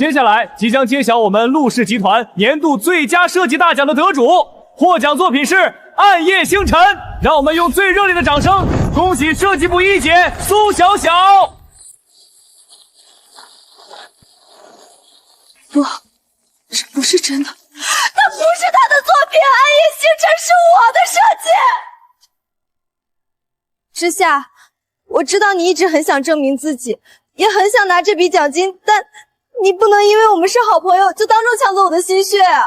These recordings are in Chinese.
接下来即将揭晓我们陆氏集团年度最佳设计大奖的得主，获奖作品是《暗夜星辰》。让我们用最热烈的掌声恭喜设计部一姐苏小小。不，这不是真的，它不是他的作品，《暗夜星辰》是我的设计。之夏，我知道你一直很想证明自己，也很想拿这笔奖金，但你不能因为我们是好朋友就当众抢走我的心血啊！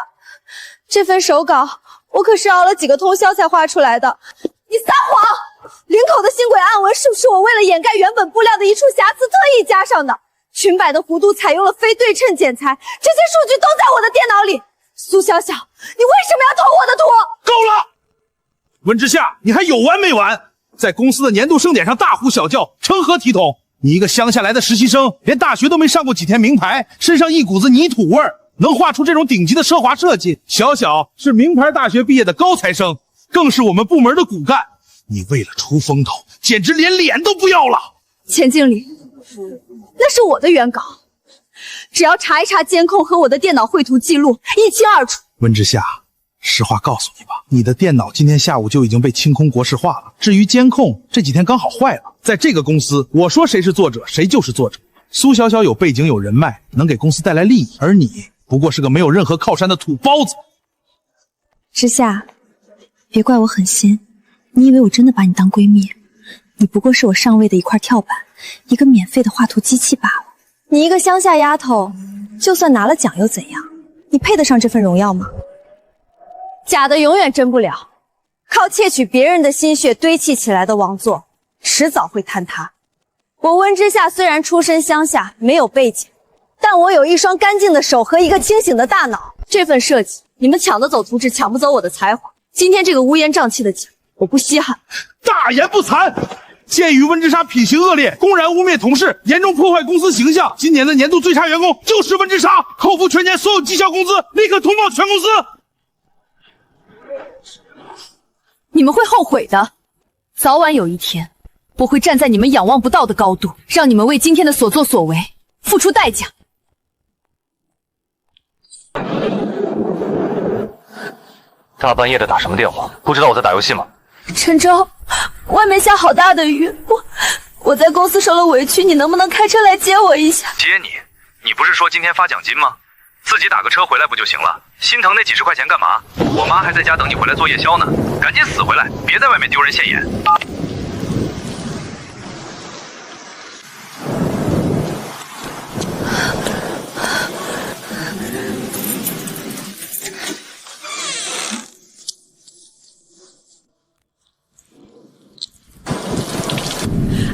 这份手稿我可是熬了几个通宵才画出来的。你撒谎！领口的星轨暗纹是不是我为了掩盖原本布料的一处瑕疵特意加上的？裙摆的弧度采用了非对称剪裁，这些数据都在我的电脑里。苏小小，你为什么要偷我的图？够了！温之夏，你还有完没完？在公司的年度盛典上大呼小叫，成何体统？你一个乡下来的实习生，连大学都没上过几天名牌，身上一股子泥土味儿，能画出这种顶级的奢华设计？小小是名牌大学毕业的高材生，更是我们部门的骨干。你为了出风头，简直连脸都不要了。钱经理，那是我的原稿，只要查一查监控和我的电脑绘图记录，一清二楚。温之夏，实话告诉你吧，你的电脑今天下午就已经被清空国式化了。至于监控，这几天刚好坏了。在这个公司，我说谁是作者，谁就是作者。苏小小有背景有人脉，能给公司带来利益，而你不过是个没有任何靠山的土包子。之夏，别怪我狠心，你以为我真的把你当闺蜜？你不过是我上位的一块跳板，一个免费的画图机器罢了。你一个乡下丫头，就算拿了奖又怎样？你配得上这份荣耀吗？假的永远真不了，靠窃取别人的心血堆砌起来的王座，迟早会坍塌。我温之夏虽然出身乡下，没有背景，但我有一双干净的手和一个清醒的大脑。这份设计，你们抢得走图纸，抢不走我的才华。今天这个乌烟瘴气的奖，我不稀罕。大言不惭！鉴于温之夏品行恶劣，公然污蔑同事，严重破坏公司形象，今年的年度最差员工就是温之夏，扣除全年所有绩效工资，立刻通报全公司。你们会后悔的，早晚有一天，我会站在你们仰望不到的高度，让你们为今天的所作所为付出代价。大半夜的打什么电话？不知道我在打游戏吗？陈州，外面下好大的雨，我在公司受了委屈，你能不能开车来接我一下？接你？你不是说今天发奖金吗？自己打个车回来不就行了？心疼那几10块钱干嘛？我妈还在家等你回来做夜宵呢，赶紧死回来，别在外面丢人现眼。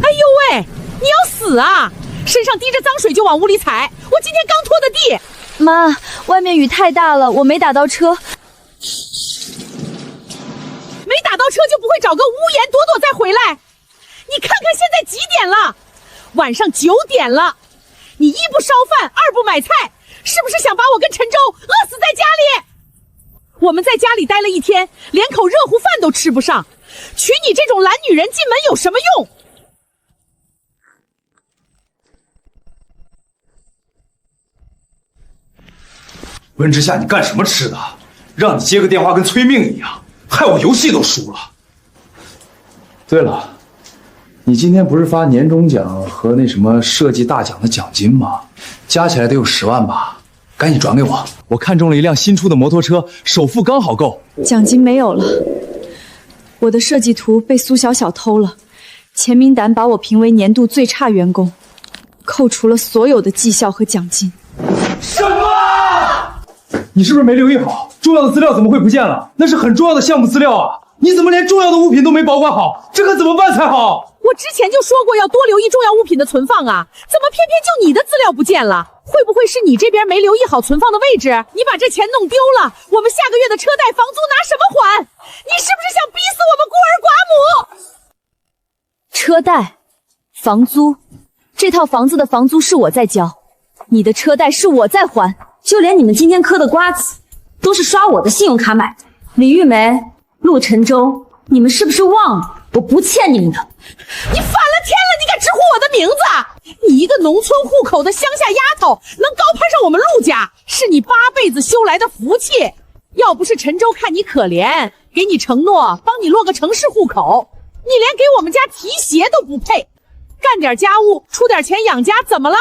哎呦喂，你要死啊！身上滴着脏水就往屋里踩，我今天刚拖的地。妈，外面雨太大了，我没打到车。没打到车就不会找个屋檐躲躲再回来。你看看现在几点了？晚上9点了。你一不烧饭，二不买菜，是不是想把我跟陈州饿死在家里？我们在家里待了一天，连口热乎饭都吃不上，娶你这种懒女人进门有什么用？温之夏，你干什么吃的？让你接个电话跟催命一样，害我游戏都输了。对了，你今天不是发年终奖和那什么设计大奖的奖金吗？加起来得有10万吧？赶紧转给我，我看中了一辆新出的摩托车，首付刚好够。奖金没有了，我的设计图被苏小小偷了，钱明达把我评为年度最差员工，扣除了所有的绩效和奖金。什么？你是不是没留意好？重要的资料怎么会不见了？那是很重要的项目资料啊！你怎么连重要的物品都没保管好？这可怎么办才好？我之前就说过要多留意重要物品的存放啊，怎么偏偏就你的资料不见了？会不会是你这边没留意好存放的位置？你把这钱弄丢了，我们下个月的车贷房租拿什么还？你是不是想逼死我们孤儿寡母？车贷、房租，这套房子的房租是我在交，你的车贷是我在还，就连你们今天嗑的瓜子，都是刷我的信用卡买的。李玉梅、陆晨舟，你们是不是忘了我不欠你们的？你反了天了！你敢直呼我的名字？你一个农村户口的乡下丫头，能高攀上我们陆家，是你8辈子修来的福气。要不是陈州看你可怜，给你承诺帮你落个城市户口，你连给我们家提鞋都不配。干点家务，出点钱养家，怎么了？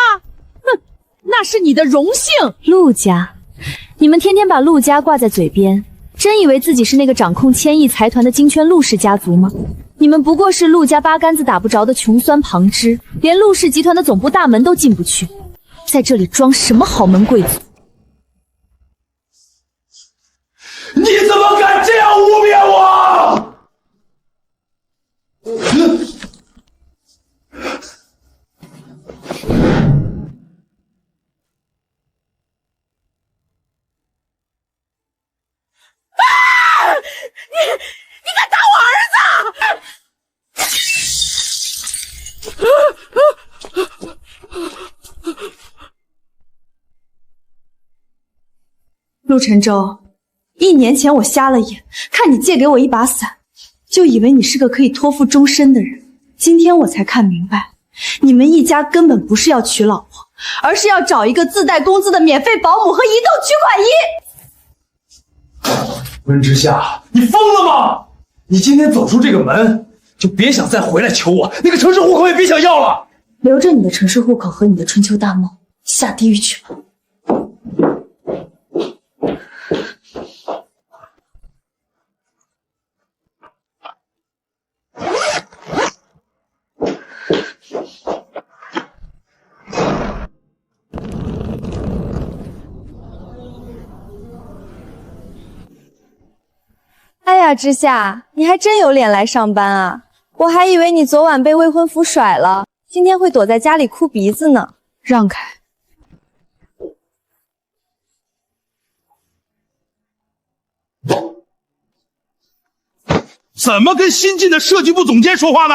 哼，那是你的荣幸。陆家，你们天天把陆家挂在嘴边，真以为自己是那个掌控1000亿财团的金圈陆氏家族吗？你们不过是陆家8竿子打不着的穷酸旁支，连陆氏集团的总部大门都进不去，在这里装什么豪门贵族？你怎么敢这样污蔑我？你敢打我儿子！陆晨舟，1年前我瞎了眼，看你借给我一把伞，就以为你是个可以托付终身的人。今天我才看明白，你们一家根本不是要娶老婆，而是要找一个自带工资的免费保姆和移动取款仪。温之夏，你疯了吗？你今天走出这个门，就别想再回来求我，那个城市户口也别想要了。留着你的城市户口和你的春秋大梦，下地狱去吧。哎呀，之夏，你还真有脸来上班啊！我还以为你昨晚被未婚夫甩了，今天会躲在家里哭鼻子呢。让开！怎么跟新进的设计部总监说话呢？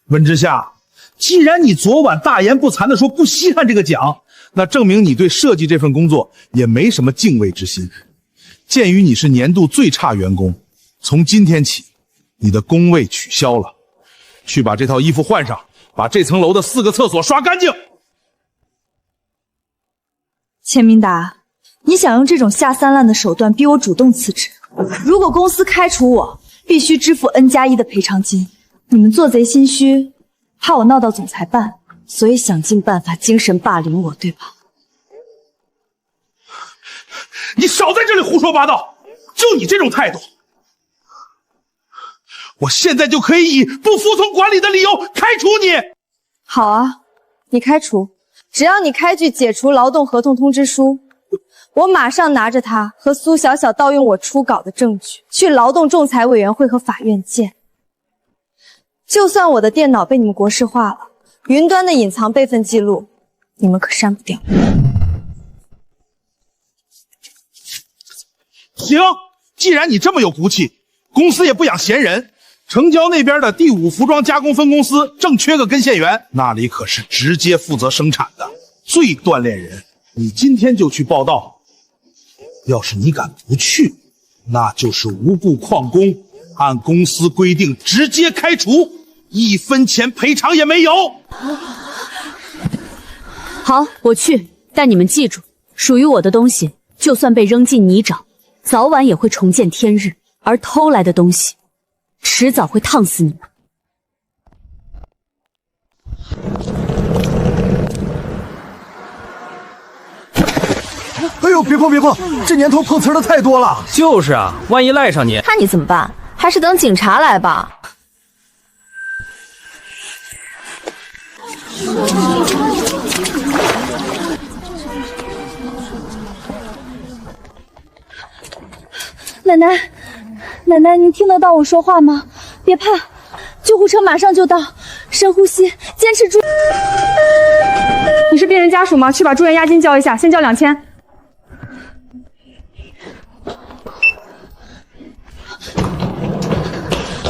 温之夏，既然你昨晚大言不惭地说不稀罕这个奖，那证明你对设计这份工作也没什么敬畏之心。鉴于你是年度最差员工，从今天起，你的工位取消了。去把这套衣服换上，把这层楼的4个厕所刷干净。钱明达，你想用这种下三滥的手段逼我主动辞职？如果公司开除我，必须支付 N+1的赔偿金。你们做贼心虚，怕我闹到总裁办，所以想尽办法精神霸凌我，对吧？你少在这里胡说八道！就你这种态度，我现在就可以以不服从管理的理由开除你。好啊，你开除，只要你开具解除劳动合同通知书，我马上拿着它和苏小小盗用我初稿的证据去劳动仲裁委员会和法院见。就算我的电脑被你们国事化了，云端的隐藏备份记录，你们可删不掉。行，既然你这么有骨气，公司也不养闲人。城郊那边的第5服装加工分公司正缺个跟线员，那里可是直接负责生产的，最锻炼人。你今天就去报到，要是你敢不去，那就是无故旷工，按公司规定直接开除，1分钱赔偿也没有。好，我去，但你们记住，属于我的东西，就算被扔进泥沼，早晚也会重见天日，而偷来的东西，迟早会烫死你们。哎呦，别碰别碰，这年头碰瓷的太多了。就是啊，万一赖上你，看你怎么办？还是等警察来吧。奶奶，奶奶，您听得到我说话吗？别怕，救护车马上就到，深呼吸，坚持住。你是病人家属吗？去把住院押金交一下，先交2000。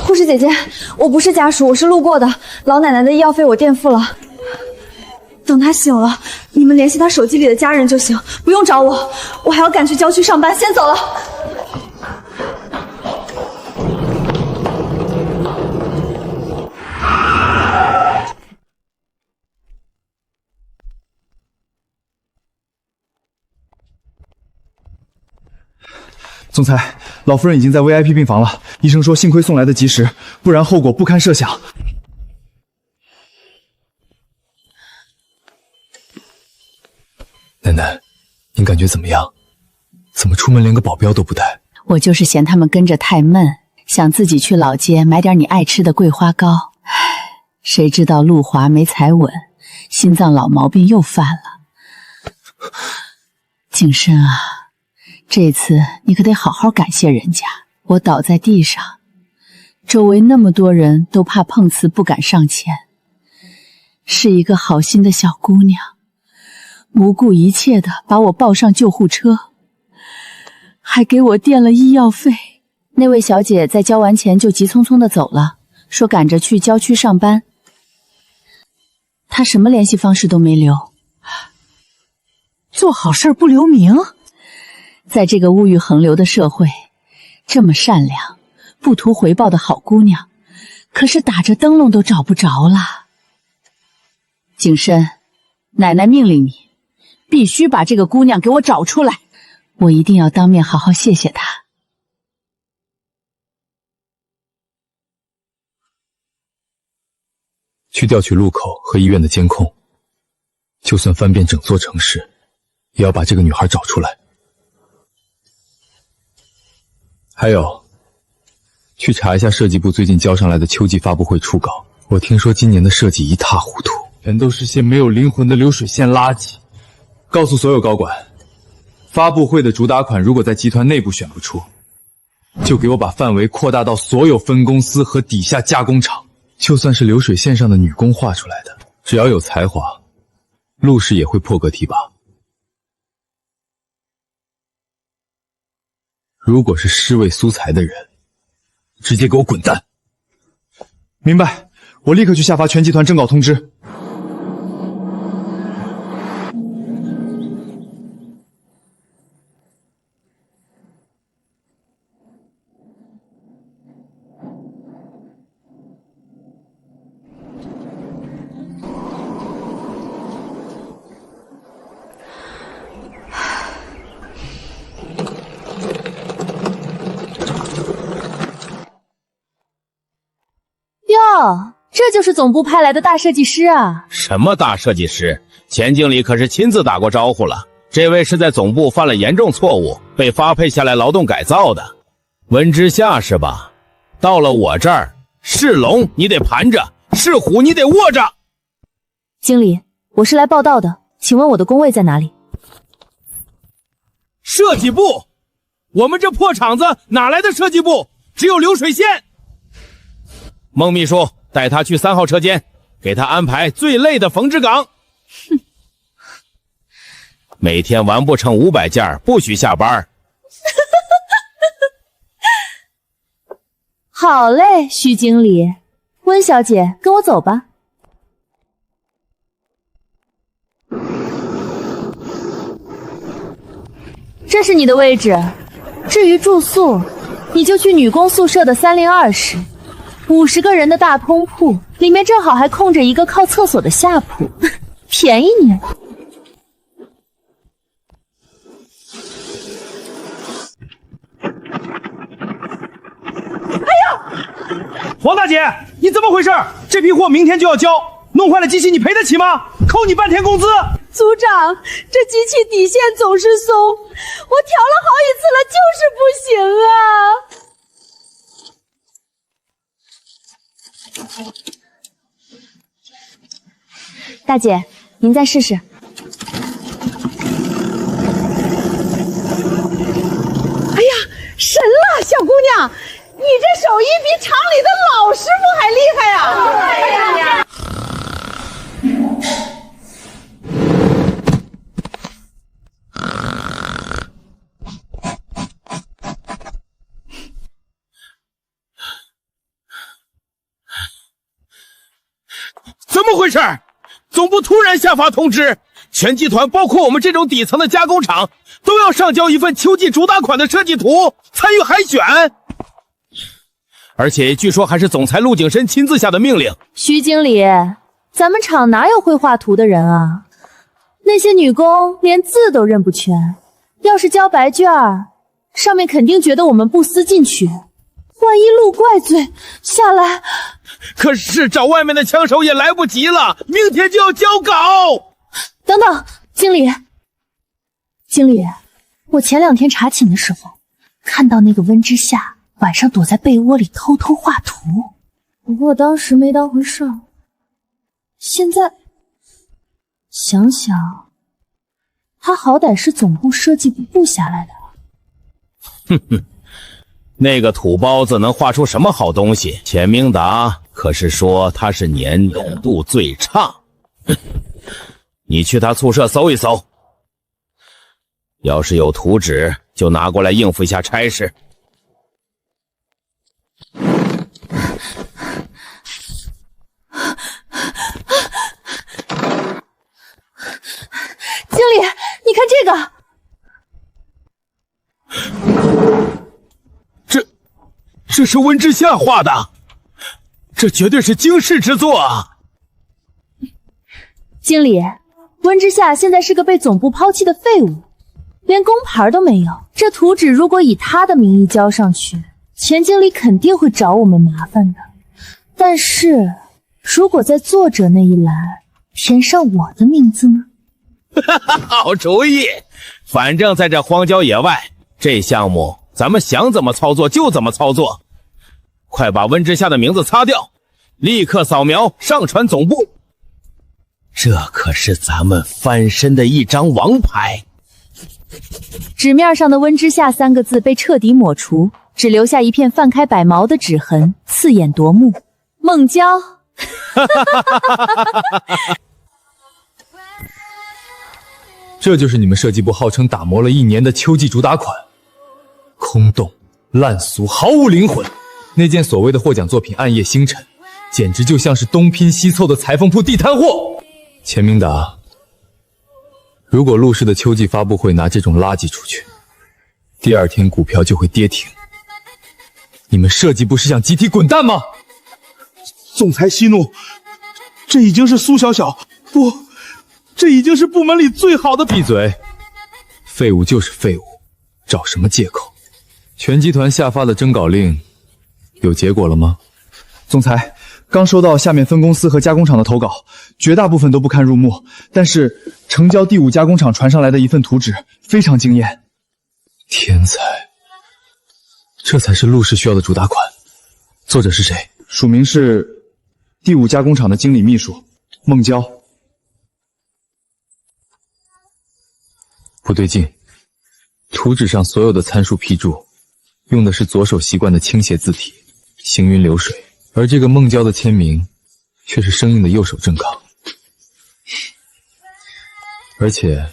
护士姐姐，我不是家属，我是路过的。老奶奶的医药费我垫付了。等她醒了，你们联系她手机里的家人就行，不用找我。我还要赶去郊区上班，先走了。总裁，老夫人已经在 VIP 病房了。医生说幸亏送来的及时，不然后果不堪设想。奶奶，您感觉怎么样？怎么出门连个保镖都不带？我就是嫌他们跟着太闷，想自己去老街买点你爱吃的桂花糕。谁知道陆华没踩稳，心脏老毛病又犯了。景深啊，这次你可得好好感谢人家。我倒在地上，周围那么多人都怕碰瓷不敢上前，是一个好心的小姑娘，不顾一切的把我抱上救护车，还给我垫了医药费。那位小姐在交完钱就急匆匆的走了，说赶着去郊区上班。她什么联系方式都没留。做好事不留名，在这个物欲横流的社会，这么善良不图回报的好姑娘，可是打着灯笼都找不着了。景深，奶奶命令你，必须把这个姑娘给我找出来，我一定要当面好好谢谢她。去调取路口和医院的监控，就算翻遍整座城市，也要把这个女孩找出来。还有，去查一下设计部最近交上来的秋季发布会初稿。我听说今年的设计一塌糊涂，全都是些没有灵魂的流水线垃圾。告诉所有高管，发布会的主打款如果在集团内部选不出，就给我把范围扩大到所有分公司和底下加工厂。就算是流水线上的女工画出来的，只要有才华，陆氏也会破格提拔。如果是尸位素材的人，直接给我滚蛋！明白，我立刻去下发全集团征稿通知。哟，这就是总部派来的大设计师啊！什么大设计师？钱经理可是亲自打过招呼了。这位是在总部犯了严重错误，被发配下来劳动改造的。温之夏是吧？到了我这儿，是龙你得盘着，是虎你得握着。经理，我是来报道的，请问我的工位在哪里？设计部？我们这破厂子哪来的设计部？只有流水线。孟秘书，带他去3号车间，给他安排最累的缝制岗。哼，每天完不成500件，不许下班。好嘞，徐经理，温小姐，跟我走吧。这是你的位置，至于住宿，你就去女工宿舍的302室。50个人的大通铺，里面正好还空着一个靠厕所的下铺，便宜你了。哎呀，黄大姐，你怎么回事？这批货明天就要交，弄坏了机器你赔得起吗？扣你半天工资。组长，这机器底线总是松，我调了好几次了，就是不行啊。大姐，您再试试。哎呀，神了，小姑娘，你这手艺比厂里的老师傅还厉害啊！怎么回事？总部突然下发通知，全集团包括我们这种底层的加工厂都要上交一份秋季主打款的设计图，参与海选。而且据说还是总裁陆景深亲自下的命令。徐经理，咱们厂哪有会画图的人啊？那些女工连字都认不全，要是交白卷，上面肯定觉得我们不思进取，万一陆怪罪下来，可是找外面的枪手也来不及了，明天就要交稿。等等，经理，我前2天查寝的时候，看到那个温之夏晚上躲在被窝里偷偷画图，不过当时没当回事儿。现在想想，他好歹是总部设计部部下来的。哼哼，那个土包子能画出什么好东西？钱明达可是说他是粘度最差。你去他宿舍搜一搜，要是有图纸，就拿过来应付一下差事。经理，你看这个。这是温之夏画的，这绝对是惊世之作啊！经理，温之夏现在是个被总部抛弃的废物，连工牌都没有。这图纸如果以他的名义交上去，钱经理肯定会找我们麻烦的。但是，如果在作者那一栏填上我的名字呢？好主意！反正在这荒郊野外，这项目咱们想怎么操作就怎么操作。快把温之夏的名字擦掉，立刻扫描上传总部。这可是咱们翻身的一张王牌。纸面上的温之夏3个字被彻底抹除，只留下一片泛开百毛的纸痕，刺眼夺目。孟郊。这就是你们设计部号称打磨了1年的秋季主打款，空洞、烂俗，毫无灵魂。那件所谓的获奖作品《暗夜星辰》，简直就像是东拼西凑的裁缝铺地摊货。钱明达，如果陆氏的秋季发布会拿这种垃圾出去，第2天股票就会跌停。你们设计部是想集体滚蛋吗？总裁息怒，这已经是苏小小，不，这已经是部门里最好的。闭嘴！废物就是废物，找什么借口？全集团下发的征稿令有结果了吗？总裁，刚收到下面分公司和加工厂的投稿，绝大部分都不堪入目，但是成交第5加工厂传上来的一份图纸非常惊艳。天才，这才是陆氏需要的主打款。作者是谁？署名是第5加工厂的经理秘书孟郊。不对劲，图纸上所有的参数批注用的是左手习惯的倾斜字体，行云流水，而这个孟郊的签名却是生硬的右手正楷。而且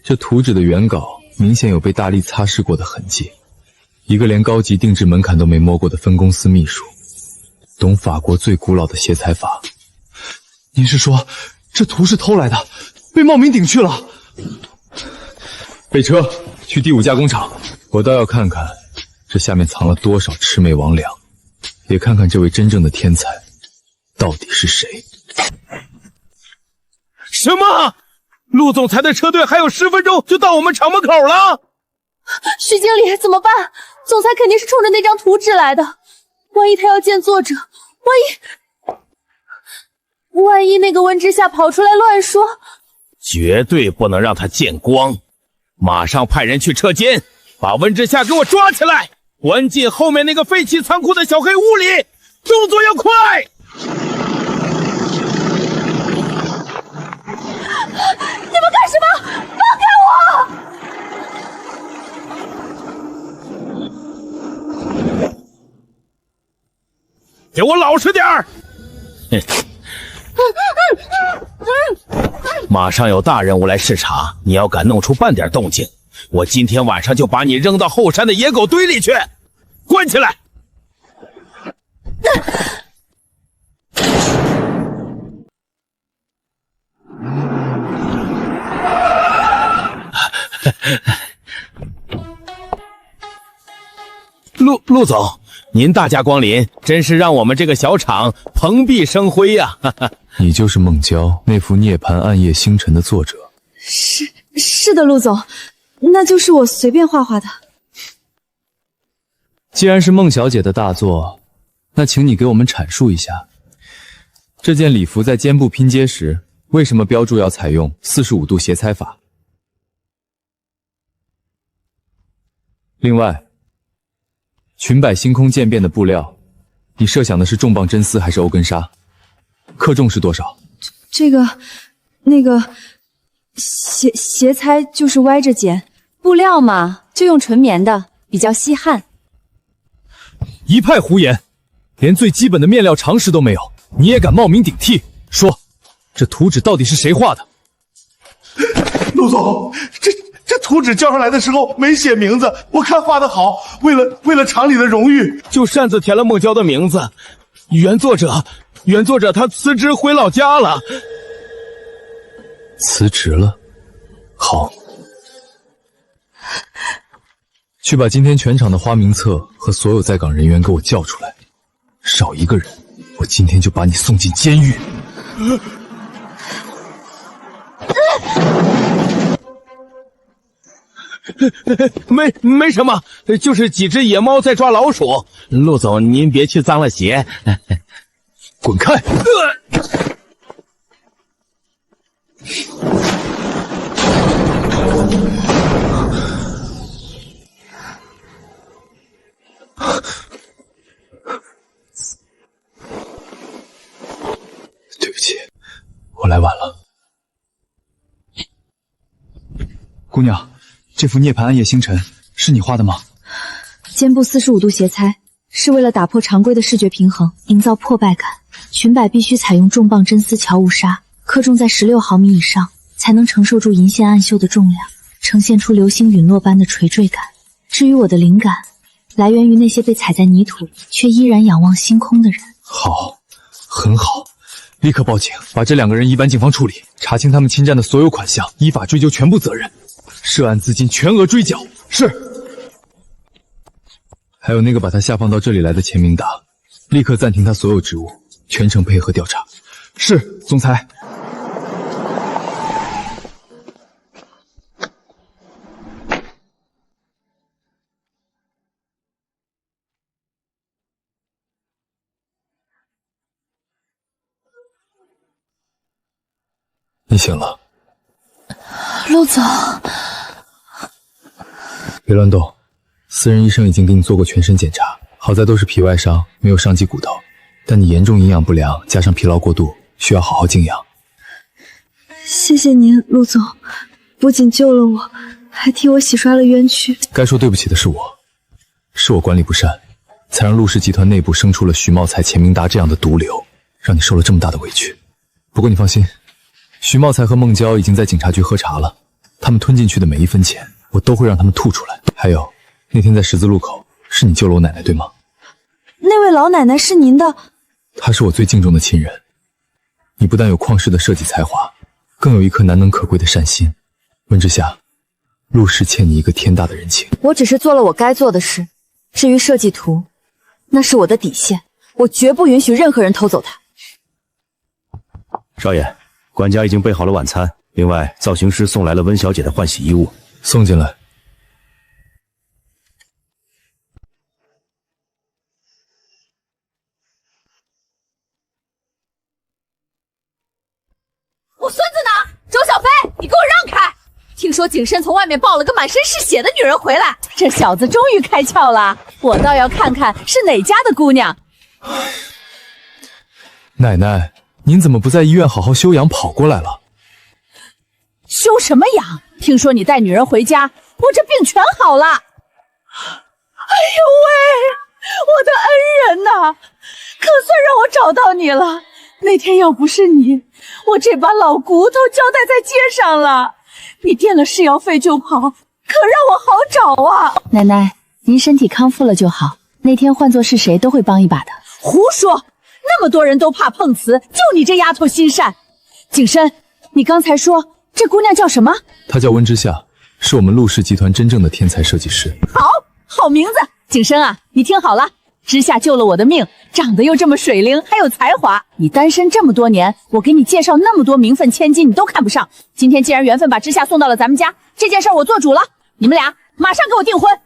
这图纸的原稿明显有被大力擦拭过的痕迹。一个连高级定制门槛都没摸过的分公司秘书，懂法国最古老的写彩法。您是说这图是偷来的，被冒名顶去了？备车去第5加工厂，我倒要看看这下面藏了多少魑魅魍魉，也看看这位真正的天才到底是谁。什么？陆总裁的车队还有10分钟就到我们厂门口了？徐经理，怎么办？总裁肯定是冲着那张图纸来的，万一他要见作者，万一那个温之夏跑出来乱说，绝对不能让他见光！马上派人去车间，把温之夏给我抓起来，关进后面那个废弃仓库的小黑屋里，动作要快！你们干什么？放开我！给我老实点儿！马上有大任务来视察，你要敢弄出半点动静，我今天晚上就把你扔到后山的野狗堆里去，关起来！陆总，您大驾光临，真是让我们这个小厂蓬荜生辉呀！你就是孟郊那幅《涅槃暗夜星辰》的作者？是的，陆总，那就是我随便画画的。既然是孟小姐的大作，那请你给我们阐述一下，这件礼服在肩部拼接时，为什么标注要采用45度斜裁法？另外，裙摆星空渐变的布料，你设想的是重磅真丝还是欧根纱？克重是多少？那个斜裁就是歪着剪，布料嘛就用纯棉的，比较吸汗。一派胡言，连最基本的面料常识都没有，你也敢冒名顶替？说，这图纸到底是谁画的？陆总，这图纸交上来的时候没写名字，我看画得好，为了厂里的荣誉，就擅自填了孟娇的名字。原作者他辞职回老家了。辞职了？好，去把今天全场的花名册和所有在岗人员给我叫出来，少一个人，我今天就把你送进监狱。没什么，就是几只野猫在抓老鼠。陆总，您别去脏了鞋。滚开！对不起，我来晚了。姑娘，这幅涅槃暗夜星辰是你画的吗？肩部45度斜裁，是为了打破常规的视觉平衡，营造破败感。裙摆必须采用重磅真丝乔无纱，克重在16毫米以上，才能承受住银线暗绣的重量，呈现出流星陨落般的垂坠感。至于我的灵感，来源于那些被踩在泥土里却依然仰望星空的人。好，很好，立刻报警，把这2个人移班警方处理，查清他们侵占的所有款项，依法追究全部责任，涉案资金全额追缴。是。还有那个把他下放到这里来的钱明达，立刻暂停他所有职务，全程配合调查。是，总裁。你醒了。陆总，别乱动，私人医生已经给你做过全身检查，好在都是皮外伤，没有伤及骨头，但你严重营养不良加上疲劳过度，需要好好静养。谢谢您，陆总，不仅救了我，还替我洗刷了冤屈。该说对不起的是我管理不善，才让陆氏集团内部生出了徐茂才、钱明达这样的毒瘤，让你受了这么大的委屈。不过你放心，徐茂才和孟娇已经在警察局喝茶了，他们吞进去的每一分钱，我都会让他们吐出来。还有，那天在十字路口，是你救了我奶奶，对吗？那位老奶奶是您的？她是我最敬重的亲人。你不但有旷世的设计才华，更有一颗难能可贵的善心。温之夏，陆氏欠你一个天大的人情。我只是做了我该做的事，至于设计图，那是我的底线，我绝不允许任何人偷走它。少爷，管家已经备好了晚餐，另外造型师送来了温小姐的换洗衣物，送进来。我孙子呢？周小飞，你给我让开！听说景深从外面抱了个满身是血的女人回来，这小子终于开窍了，我倒要看看是哪家的姑娘。奶奶，您怎么不在医院好好休养，跑过来了？休什么养？听说你带女人回家，我这病全好了。哎呦喂，我的恩人呐，可算让我找到你了。那天要不是你，我这把老骨头交代在街上了。你垫了试药费就跑，可让我好找啊！奶奶，您身体康复了就好，那天换作是谁都会帮一把的。胡说！那么多人都怕碰瓷，就你这丫头心善。景深，你刚才说这姑娘叫什么？她叫温之夏，是我们陆氏集团真正的天才设计师。好名字！景深啊，你听好了，之夏救了我的命，长得又这么水灵，还有才华。你单身这么多年，我给你介绍那么多名分千金，你都看不上。今天既然缘分把之夏送到了咱们家，这件事我做主了，你们俩马上给我订婚。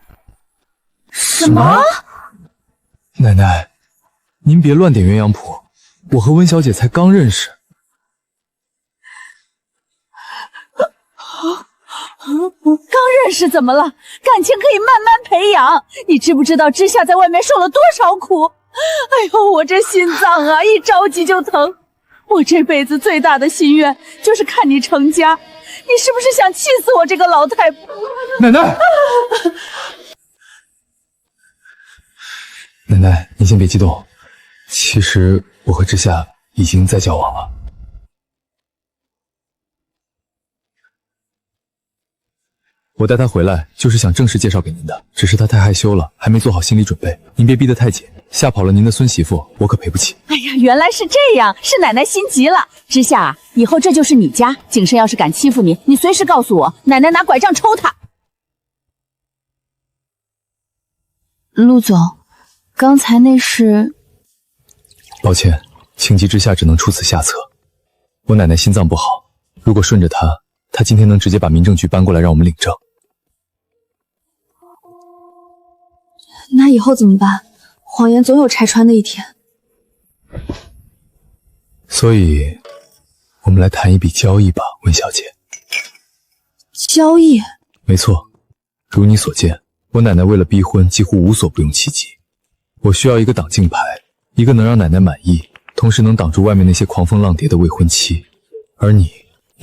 什么？奶奶，您别乱点鸳鸯谱，我和温小姐才刚认识。刚认识怎么了？感情可以慢慢培养。你知不知道知夏在外面受了多少苦？哎呦，我这心脏啊，一着急就疼。我这辈子最大的心愿就是看你成家。你是不是想气死我这个老太婆？奶奶，奶奶，您先别激动。其实我和知夏已经在交往了。我带她回来就是想正式介绍给您的，只是她太害羞了，还没做好心理准备。您别逼得太紧，吓跑了您的孙媳妇，我可赔不起。哎呀，原来是这样，是奶奶心急了。知夏，以后这就是你家，景深要是敢欺负你，你随时告诉我，奶奶拿拐杖抽他。陆总，刚才那是……抱歉，情急之下只能出此下策。我奶奶心脏不好，如果顺着她今天能直接把民政局搬过来让我们领证。那以后怎么办？谎言总有拆穿的一天。所以，我们来谈一笔交易吧，温小姐。交易？没错，如你所见，我奶奶为了逼婚几乎无所不用其极。我需要一个挡镜牌，一个能让奶奶满意，同时能挡住外面那些狂风浪蝶的未婚妻。而你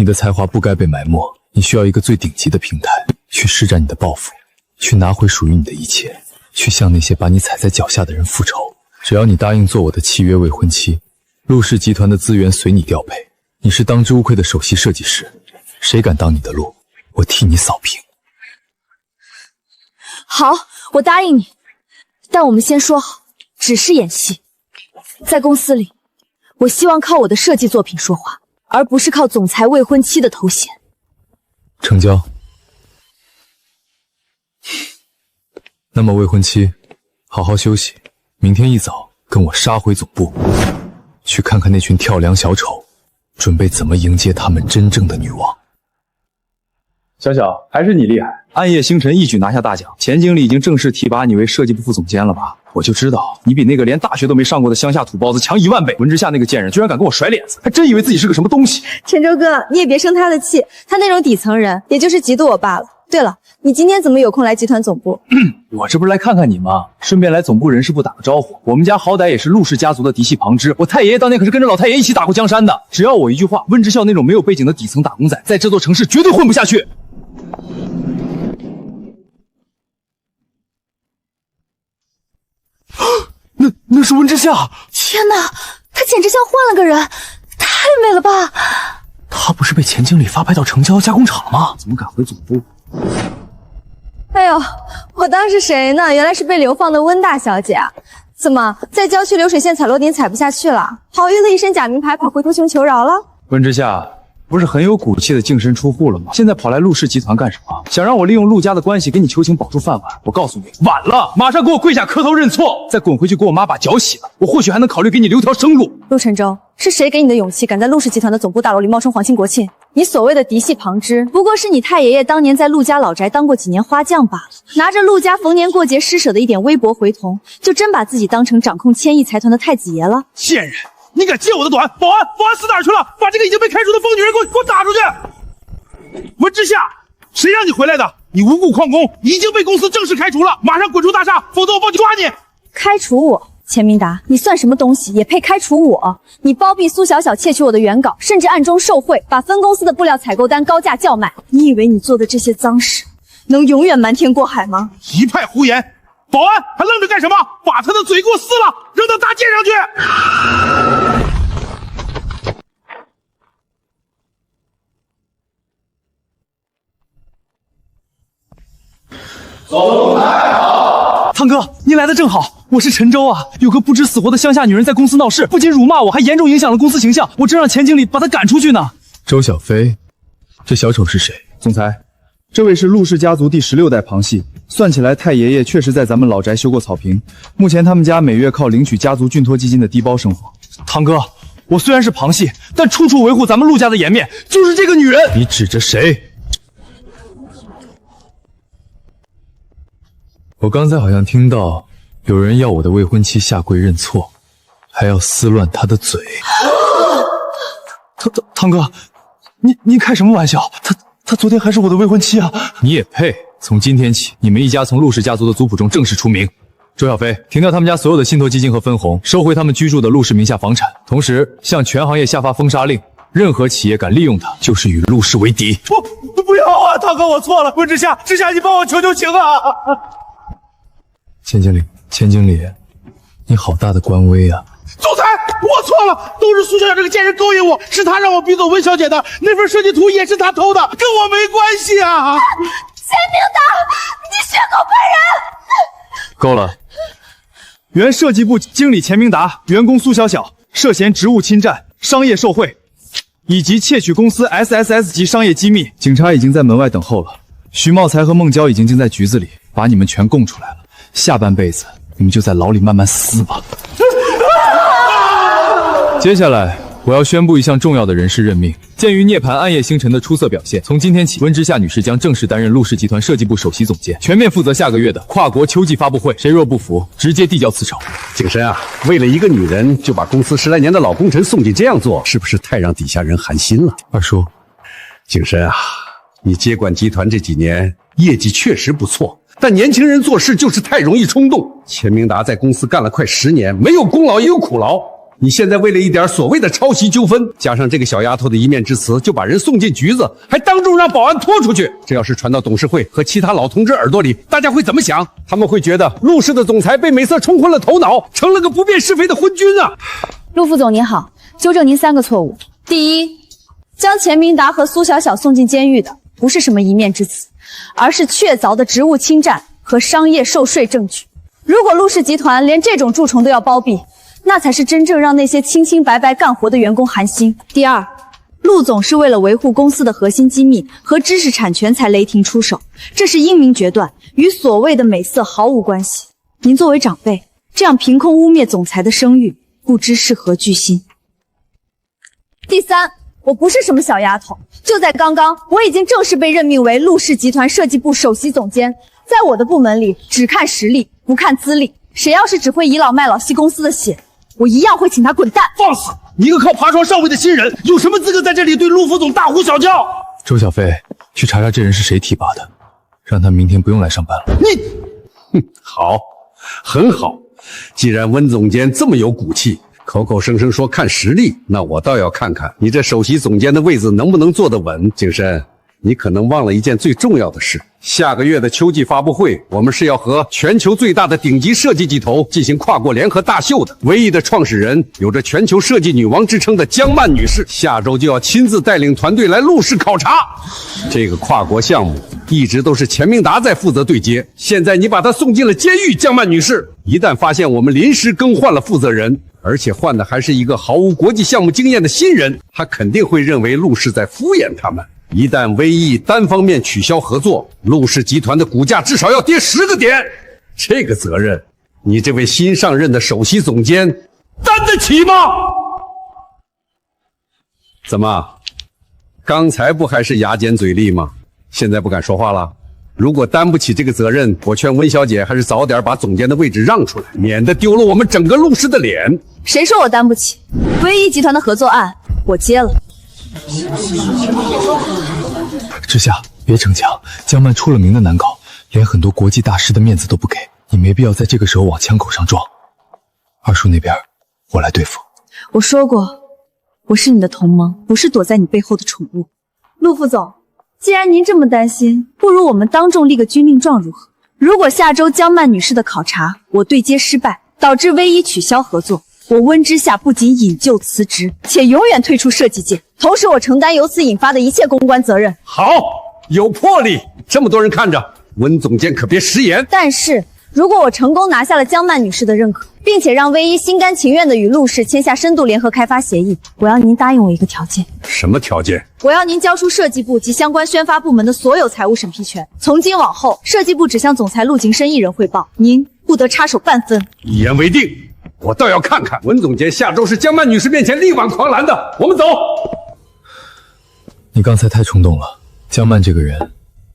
的才华不该被埋没，你需要一个最顶级的平台，去施展你的抱负，去拿回属于你的一切，去向那些把你踩在脚下的人复仇。只要你答应做我的契约未婚妻，陆氏集团的资源随你调配，你是当之无愧的首席设计师，谁敢挡你的路，我替你扫平。好，我答应你，但我们先说好，只是演戏。在公司里，我希望靠我的设计作品说话，而不是靠总裁未婚妻的头衔。成交。那么未婚妻，好好休息，明天一早跟我杀回总部，去看看那群跳梁小丑，准备怎么迎接他们真正的女王。小小，还是你厉害！暗夜星辰一举拿下大奖，钱经理已经正式提拔你为设计部副总监了吧？我就知道你比那个连大学都没上过的乡下土包子强10000倍。文之夏那个贱人居然敢跟我甩脸子，还真以为自己是个什么东西。陈州哥，你也别生他的气，他那种底层人，也就是嫉妒我罢了。对了，你今天怎么有空来集团总部？我这不是来看看你吗？顺便来总部人事部打个招呼。我们家好歹也是陆氏家族的嫡系旁支，我太爷爷当年可是跟着老太爷一起打过江山的。只要我一句话，温之孝那种没有背景的底层打工仔，在这座城市绝对混不下去。那是温之夏！天哪，她简直像换了个人，太美了吧！她不是被钱经理发派到成交加工厂了吗？怎么敢回总部？哎呦，我当是谁呢？原来是被流放的温大小姐啊！怎么在郊区流水线踩螺钉踩不下去了？好运的一身假名牌，跑回头穷求饶了？温之夏不是很有骨气的净身出户了吗？现在跑来陆氏集团干什么？想让我利用陆家的关系给你求情保住饭碗？我告诉你，晚了！马上给我跪下磕头认错，再滚回去给我妈把脚洗了，我或许还能考虑给你留条生路。陆晨舟，是谁给你的勇气，敢在陆氏集团的总部大楼里冒充皇亲国戚？你所谓的嫡系旁支，不过是你太爷爷当年在陆家老宅当过几年花匠罢了。拿着陆家逢年过节施舍的一点微薄回童，就真把自己当成掌控千亿财团的太子爷了？贱人！你敢揭我的短！保安死哪儿去了？把这个已经被开除的疯女人给我打出去！温之夏，谁让你回来的？你无故旷工，已经被公司正式开除了，马上滚出大厦，否则我报警抓你！开除我？钱明达，你算什么东西，也配开除我？你包庇苏小小窃取我的原稿，甚至暗中受贿，把分公司的布料采购单高价叫卖。你以为你做的这些脏事，能永远瞒天过海吗？一派胡言！保安还愣着干什么？把他的嘴给我撕了，扔到大街上去！总裁好，汤哥，您来的正好，我是陈舟啊。有个不知死活的乡下女人在公司闹事，不仅辱骂我，还严重影响了公司形象，我正让钱经理把她赶出去呢。周小飞，这小丑是谁？总裁，这位是陆氏家族第16代旁系，算起来太爷爷确实在咱们老宅修过草坪，目前他们家每月靠领取家族俊托基金的低包生活。汤哥，我虽然是旁系，但处处维护咱们陆家的颜面，就是这个女人。你指着谁？我刚才好像听到有人要我的未婚妻下跪认错，还要撕乱她的嘴。汤哥，你开什么玩笑？她昨天还是我的未婚妻啊！你也配？从今天起，你们一家从陆氏家族的族谱中正式除名。周小飞，停掉他们家所有的信托基金和分红，收回他们居住的陆氏名下房产，同时向全行业下发封杀令，任何企业敢利用它，就是与陆氏为敌。不要啊，汤哥，我错了。温之夏，你帮我求求情啊！钱经理，你好大的官威啊！总裁，我错了，都是苏小姐这个贱人勾引我，是她让我逼走温小姐的，那份设计图也是她偷的，跟我没关系啊！钱明达，你血口喷人！够了！原设计部经理钱明达、员工苏小小涉嫌职务侵占、商业受贿，以及窃取公司 SSS 级商业机密。警察已经在门外等候了，徐茂才和孟娇已经静在局子里，把你们全供出来了。下半辈子你们就在牢里慢慢死吧。接下来我要宣布一项重要的人事任命。鉴于涅槃暗夜星辰的出色表现，从今天起，温之夏女士将正式担任陆氏集团设计部首席总监，全面负责下个月的跨国秋季发布会。谁若不服，直接递交辞呈。景深啊，为了一个女人就把公司10来年的老功臣送进这样做，是不是太让底下人寒心了？二叔，景深啊，你接管集团这几年业绩确实不错，但年轻人做事就是太容易冲动。钱明达在公司干了快10年，没有功劳也有苦劳。你现在为了一点所谓的抄袭纠纷，加上这个小丫头的一面之词，就把人送进局子，还当众让保安拖出去。这要是传到董事会和其他老同志耳朵里，大家会怎么想？他们会觉得陆氏的总裁被美色冲昏了头脑，成了个不辨是非的昏君啊！陆副总您好，纠正您3个错误。第一，将钱明达和苏小小送进监狱的不是什么一面之词，而是确凿的职务侵占和商业受税证据。如果陆氏集团连这种蛀虫都要包庇，那才是真正让那些清清白白干活的员工寒心。第二，陆总是为了维护公司的核心机密和知识产权才雷霆出手，这是英明决断，与所谓的美色毫无关系。您作为长辈，这样凭空污蔑总裁的声誉，不知是何居心。第三，我不是什么小丫头，就在刚刚，我已经正式被任命为陆氏集团设计部首席总监。在我的部门里，只看实力，不看资历。谁要是只会倚老卖老吸公司的血，我一样会请他滚蛋！放肆！你一个靠爬床上位的新人，有什么资格在这里对陆副总大呼小叫？周小飞，去查查这人是谁提拔的，让他明天不用来上班了。好，很好。既然温总监这么有骨气，口口声声说看实力，那我倒要看看你这首席总监的位子能不能坐得稳。景深，你可能忘了一件最重要的事。下个月的秋季发布会，我们是要和全球最大的顶级设计巨头进行跨国联合大秀的。唯一的创始人，有着全球设计女王之称的江曼女士，下周就要亲自带领团队来陆氏考察。这个跨国项目一直都是钱明达在负责对接，现在你把她送进了监狱，江曼女士，一旦发现我们临时更换了负责人，而且换的还是一个毫无国际项目经验的新人，她肯定会认为陆氏在敷衍他们。一旦威毅单方面取消合作，陆氏集团的股价至少要跌10个点。这个责任，你这位新上任的首席总监担得起吗？怎么，刚才不还是牙尖嘴利吗？现在不敢说话了？如果担不起这个责任，我劝温小姐还是早点把总监的位置让出来，免得丢了我们整个陆氏的脸。谁说我担不起？威毅集团的合作案我接了。之夏，别逞强，江曼出了名的难搞，连很多国际大师的面子都不给，你没必要在这个时候往枪口上撞。二叔那边，我来对付。我说过，我是你的同盟，不是躲在你背后的宠物。陆副总，既然您这么担心，不如我们当众立个军令状如何？如果下周江曼女士的考察我对接失败，导致威毅取消合作，我温之夏不仅引咎辞职，且永远退出设计界，同时我承担由此引发的一切公关责任。好，有魄力，这么多人看着，温总监可别食言。但是如果我成功拿下了江曼女士的认可，并且让威毅心甘情愿地与陆氏签下深度联合开发协议，我要您答应我一个条件。什么条件？我要您交出设计部及相关宣发部门的所有财务审批权，从今往后，设计部只向总裁陆景深一人汇报，您不得插手半分。一言为定。我倒要看看温总监下周是江曼女士面前力挽狂澜的。我们走。你刚才太冲动了。江曼这个人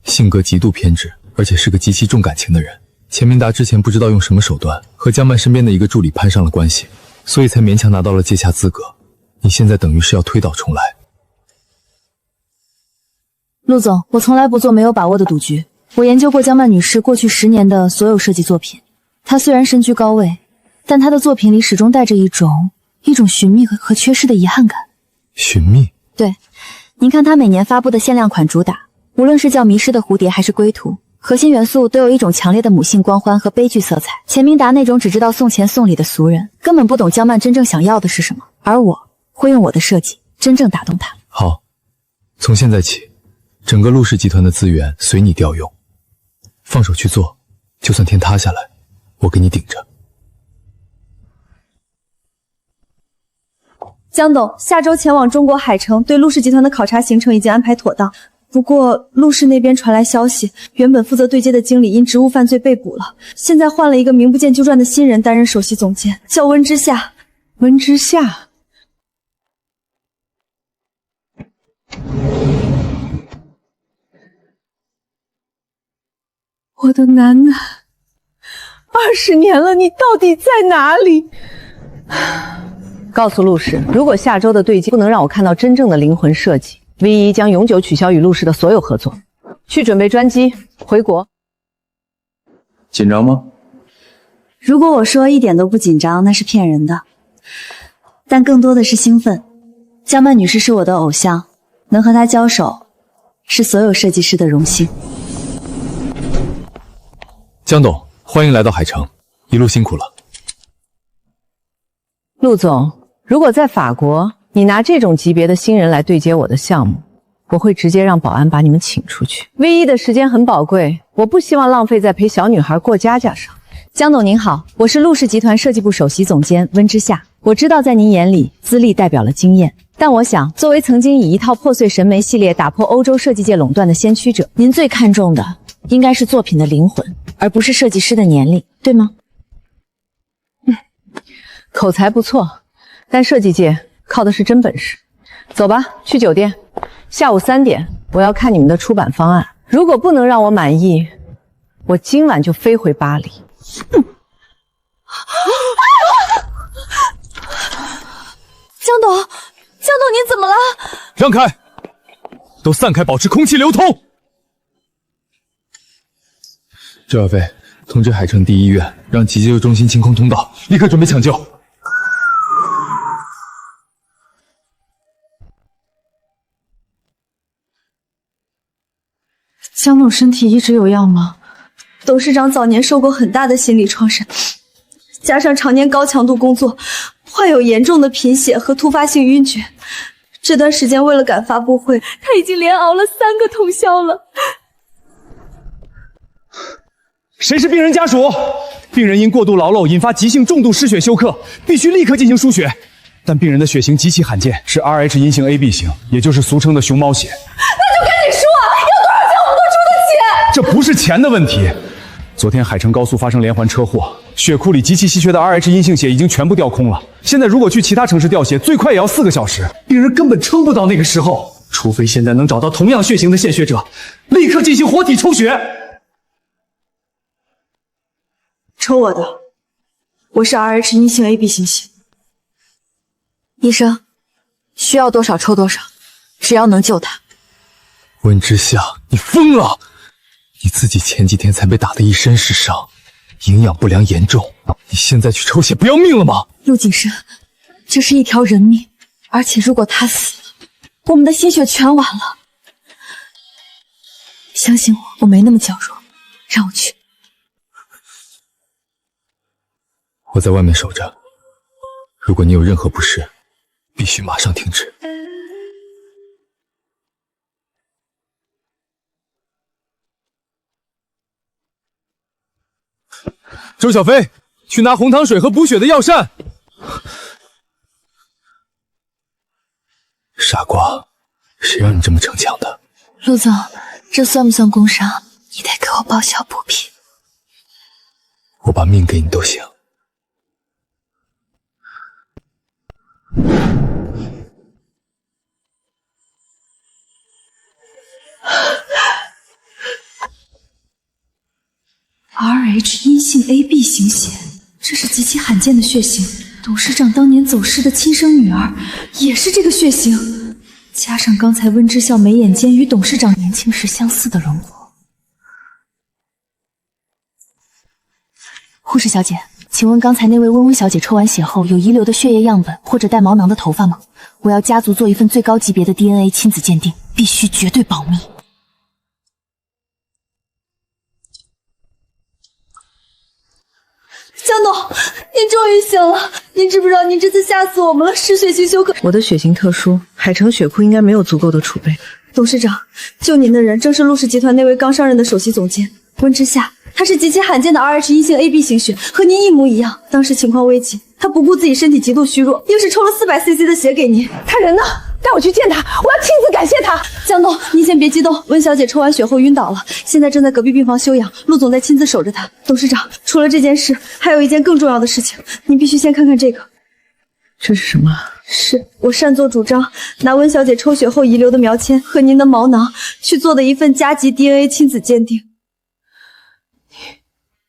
性格极度偏执，而且是个极其重感情的人。钱明达之前不知道用什么手段和江曼身边的一个助理攀上了关系，所以才勉强拿到了接洽资格。你现在等于是要推倒重来。陆总，我从来不做没有把握的赌局。我研究过江曼女士过去10年的所有设计作品，她虽然身居高位，但她的作品里始终带着一种寻觅和缺失的遗憾感。寻觅？对，您看她每年发布的限量款主打，无论是叫迷失的蝴蝶还是归途，核心元素都有一种强烈的母性光欢和悲剧色彩。钱明达那种只知道送钱送礼的俗人，根本不懂江曼真正想要的是什么，而我会用我的设计真正打动她。好，从现在起，整个陆氏集团的资源随你调用，放手去做，就算天塌下来，我给你顶着。江董，下周前往中国海城，对陆氏集团的考察行程已经安排妥当。不过陆氏那边传来消息，原本负责对接的经理因职务犯罪被捕了，现在换了一个名不见经传的新人担任首席总监，叫温之夏。温之夏，我的楠楠，20年了，你到底在哪里？告诉陆氏，如果下周的对接不能让我看到真正的灵魂设计，V1将永久取消与陆氏的所有合作。去准备专机，回国。紧张吗？如果我说一点都不紧张，那是骗人的，但更多的是兴奋。江曼女士是我的偶像，能和她交手，是所有设计师的荣幸。江董，欢迎来到海城，一路辛苦了。陆总，如果在法国，你拿这种级别的新人来对接我的项目，我会直接让保安把你们请出去。V1的时间很宝贵，我不希望浪费在陪小女孩过家家上。江董您好，我是陆氏集团设计部首席总监温之夏。我知道在您眼里，资历代表了经验，但我想，作为曾经以一套破碎神眉系列打破欧洲设计界垄断的先驱者，您最看重的应该是作品的灵魂，而不是设计师的年龄，对吗？口才不错，但设计界靠的是真本事。走吧，去酒店。下午3点，我要看你们的出版方案。如果不能让我满意，我今晚就飞回巴黎。江董，您怎么了？让开，都散开，保持空气流通。周小飞，通知海城第一医院，让急救中心清空通道，立刻准备抢救。江董身体一直有恙吗？董事长早年受过很大的心理创伤，加上常年高强度工作，患有严重的贫血和突发性晕厥。这段时间为了赶发布会，他已经连熬了3个通宵了。谁是病人家属？病人因过度劳碌引发急性重度失血休克，必须立刻进行输血。但病人的血型极其罕见，是 RH 阴性 AB 型，也就是俗称的熊猫血。那就赶紧说啊，要多少钱我们都出得起。这不是钱的问题。昨天海城高速发生连环车祸，血库里极其稀缺的 RH 阴性血已经全部调空了。现在如果去其他城市调血，最快也要4个小时，病人根本撑不到那个时候。除非现在能找到同样血型的献血者，立刻进行活体抽血。抽我的，我是 RH 阴性 AB 型血。医生，需要多少抽多少，只要能救他。温之夏，你疯了！你自己前几天才被打得一身是伤，营养不良严重，你现在去抽血不要命了吗？陆景深，这是一条人命，而且如果他死了，我们的心血全完了。相信我，我没那么娇弱，让我去。我在外面守着，如果你有任何不适，必须马上停止。周小飞，去拿红糖水和补血的药膳。傻瓜，谁让你这么逞强的？陆总，这算不算工伤？你得给我报销补品。我把命给你都行。RH 阴性 AB 型血，这是极其罕见的血型，董事长当年走失的亲生女儿也是这个血型，加上刚才温之笑眉眼间与董事长年轻时相似的轮廓。护士小姐，请问刚才那位温温小姐抽完血后有遗留的血液样本或者带毛囊的头发吗？我要家族做一份最高级别的 DNA 亲子鉴定，必须绝对保密。江董，您终于醒了！您知不知道您这次吓死我们了？失血性休克。我的血型特殊，海城血库应该没有足够的储备。董事长，救您的人正是陆氏集团那位刚上任的首席总监温之夏，他是极其罕见的 RH 阴性 AB 型血，和您一模一样。当时情况危急，他不顾自己身体极度虚弱，硬是抽了400cc 的血给您。他人呢？带我去见他，我要亲自感谢他。江董，您先别激动，温小姐抽完血后晕倒了，现在正在隔壁病房休养，陆总在亲自守着她。董事长，除了这件事，还有一件更重要的事情，您必须先看看这个。这是什么？是我擅作主张，拿温小姐抽血后遗留的苗签和您的毛囊去做的一份加急 DNA 亲子鉴定。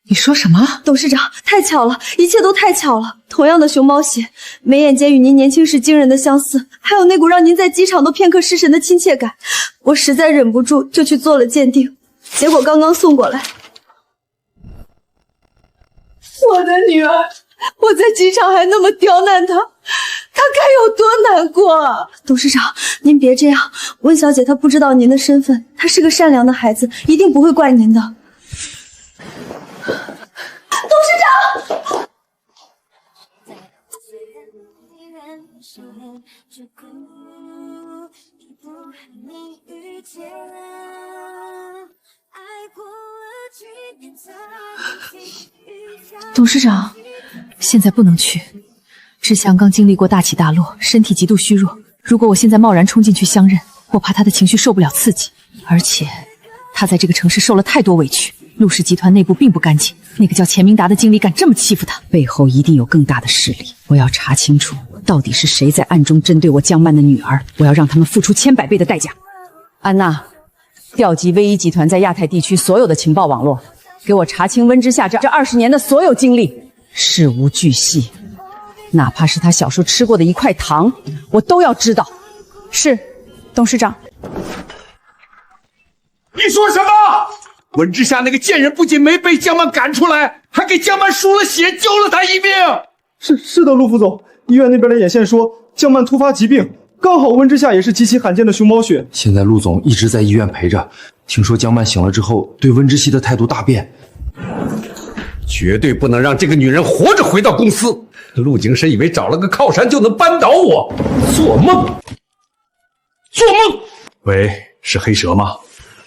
你说什么？董事长，太巧了，一切都太巧了。同样的熊猫血，眉眼间与您年轻时惊人的相似，还有那股让您在机场都片刻失神的亲切感，我实在忍不住就去做了鉴定，结果刚刚送过来。我的女儿，我在机场还那么刁难她，她该有多难过啊！董事长，您别这样，温小姐她不知道您的身份，她是个善良的孩子，一定不会怪您的。董事长，董事长，现在不能去。志祥刚经历过大起大落，身体极度虚弱，如果我现在贸然冲进去相认，我怕他的情绪受不了刺激，而且他在这个城市受了太多委屈。陆氏集团内部并不干净，那个叫钱明达的经理敢这么欺负他，背后一定有更大的势力。我要查清楚，到底是谁在暗中针对我江曼的女儿，我要让他们付出千百倍的代价。安娜，调集威一集团在亚太地区所有的情报网络，给我查清温之夏这20年的所有经历，事无巨细，哪怕是他小时候吃过的一块糖，我都要知道。是，董事长。你说什么？温之夏那个贱人不仅没被江曼赶出来，还给江曼输了血，救了她一命。是的，陆副总，医院那边的眼线说江曼突发疾病，刚好温之夏也是极其罕见的熊猫血。现在陆总一直在医院陪着，听说江曼醒了之后对温之熙的态度大变。绝对不能让这个女人活着回到公司。陆景深以为找了个靠山就能扳倒我，做梦！做梦！喂，是黑蛇吗？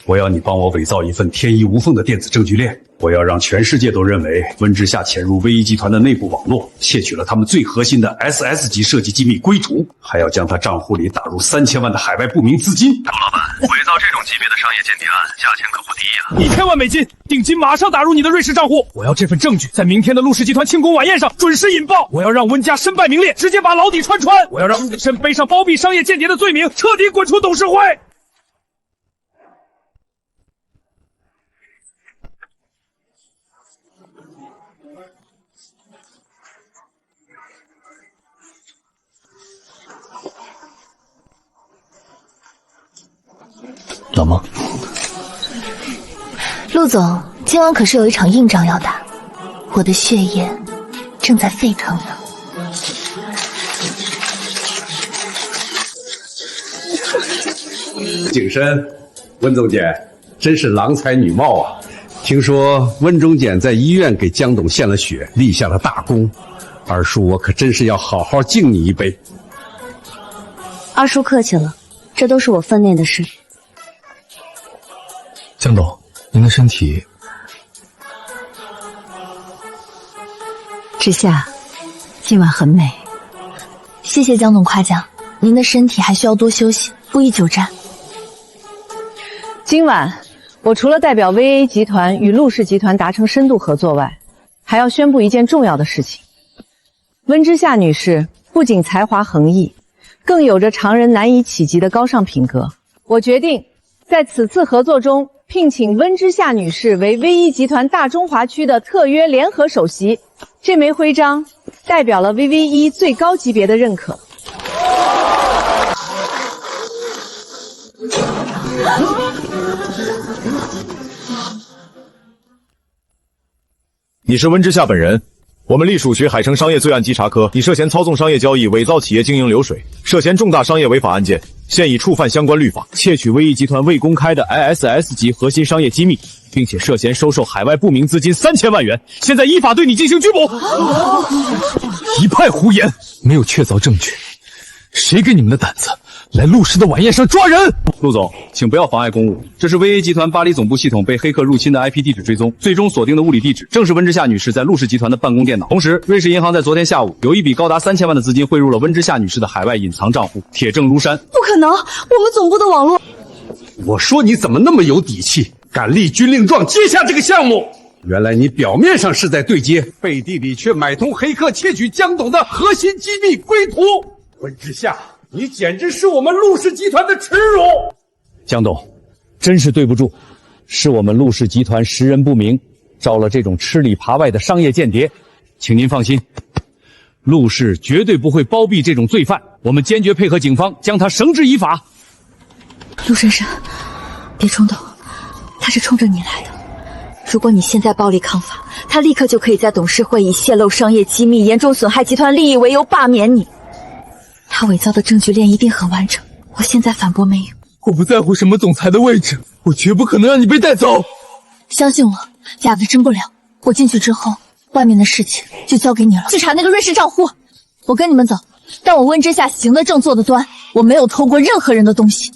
我要你帮我伪造一份天衣无缝的电子证据链，我要让全世界都认为温之夏潜入威一集团的内部网络，窃取了他们最核心的 SS 级设计机密归途，还要将他账户里打入3000万的海外不明资金。董老板，伪造这种级别的商业间谍案，价钱可不低呀！1000万美金，定金马上打入你的瑞士账户。我要这份证据在明天的陆氏集团庆功晚宴上准时引爆。我要让温家身败名裂，直接把牢底穿穿。我要让陆景深背上包庇商业间谍的罪名，彻底滚出董事会。老孟，陆总，今晚可是有一场硬仗要打，我的血液正在沸腾呢。景深，温总监真是郎才女貌啊！听说温总监在医院给江董献了血，立下了大功，二叔我可真是要好好敬你一杯。二叔客气了，这都是我分内的事。江董，您的身体……之夏，今晚很美。谢谢江总夸奖，您的身体还需要多休息，不宜久站。今晚我除了代表 VA 集团与陆氏集团达成深度合作外，还要宣布一件重要的事情。温之夏女士不仅才华横溢，更有着常人难以企及的高尚品格。我决定在此次合作中聘请温之夏女士为威一集团大中华区的特约联合首席。这枚徽章代表了 VV1 最高级别的认可。你是温之夏本人？我们隶属学海城商业罪案稽查科，你涉嫌操纵商业交易、伪造企业经营流水，涉嫌重大商业违法案件，现已触犯相关律法，窃取威一集团未公开的 ISS 级核心商业机密，并且涉嫌收受海外不明资金3000万元，现在依法对你进行拘捕。一派胡言，没有确凿证据，谁给你们的胆子来陆氏的晚宴上抓人？陆总，请不要妨碍公务。这是威 A 集团巴黎总部系统被黑客入侵的 IP 地址追踪，最终锁定的物理地址正是温之夏女士在陆氏集团的办公电脑。同时，瑞士银行在昨天下午有一笔高达3000万的资金汇入了温之夏女士的海外隐藏账户，铁证如山。不可能，我们总部的网络……我说你怎么那么有底气，敢立军令状接下这个项目？原来你表面上是在对接，背地里却买通黑客窃取江董的核心机密归途。温之夏，你简直是我们陆氏集团的耻辱！江董，真是对不住，是我们陆氏集团识人不明，招了这种吃里扒外的商业间谍。请您放心，陆氏绝对不会包庇这种罪犯，我们坚决配合警方将他绳之以法。陆先生，别冲动，他是冲着你来的。如果你现在暴力抗法，他立刻就可以在董事会以泄露商业机密、严重损害集团利益为由罢免你。他伪造的证据链一定很完整，我现在反驳没有。我不在乎什么总裁的位置，我绝不可能让你被带走。相信我，假的真不了。我进去之后，外面的事情就交给你了。去查那个瑞士账户，我跟你们走。但我温之夏行得正，坐得端，我没有偷过任何人的东西。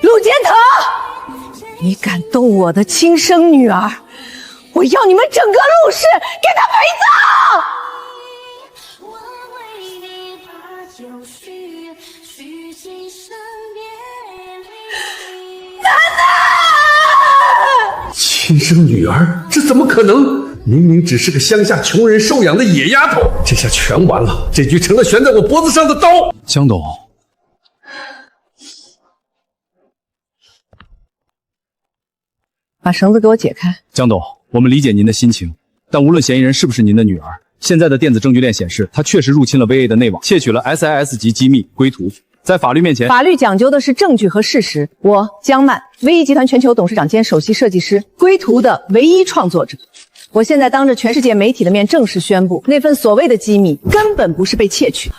陆坚腾，你敢动我的亲生女儿，我要你们整个陆氏给她陪葬！楠楠，亲生女儿，这怎么可能？明明只是个乡下穷人收养的野丫头，这下全完了，这局成了悬在我脖子上的刀。江董，把绳子给我解开。江董，我们理解您的心情，但无论嫌疑人是不是您的女儿，现在的电子证据链显示，他确实入侵了 VA 的内网，窃取了 SIS 级机密归途。在法律面前，法律讲究的是证据和事实。我江曼，威一集团全球董事长兼首席设计师，归途的唯一创作者。我现在当着全世界媒体的面正式宣布，那份所谓的机密根本不是被窃取。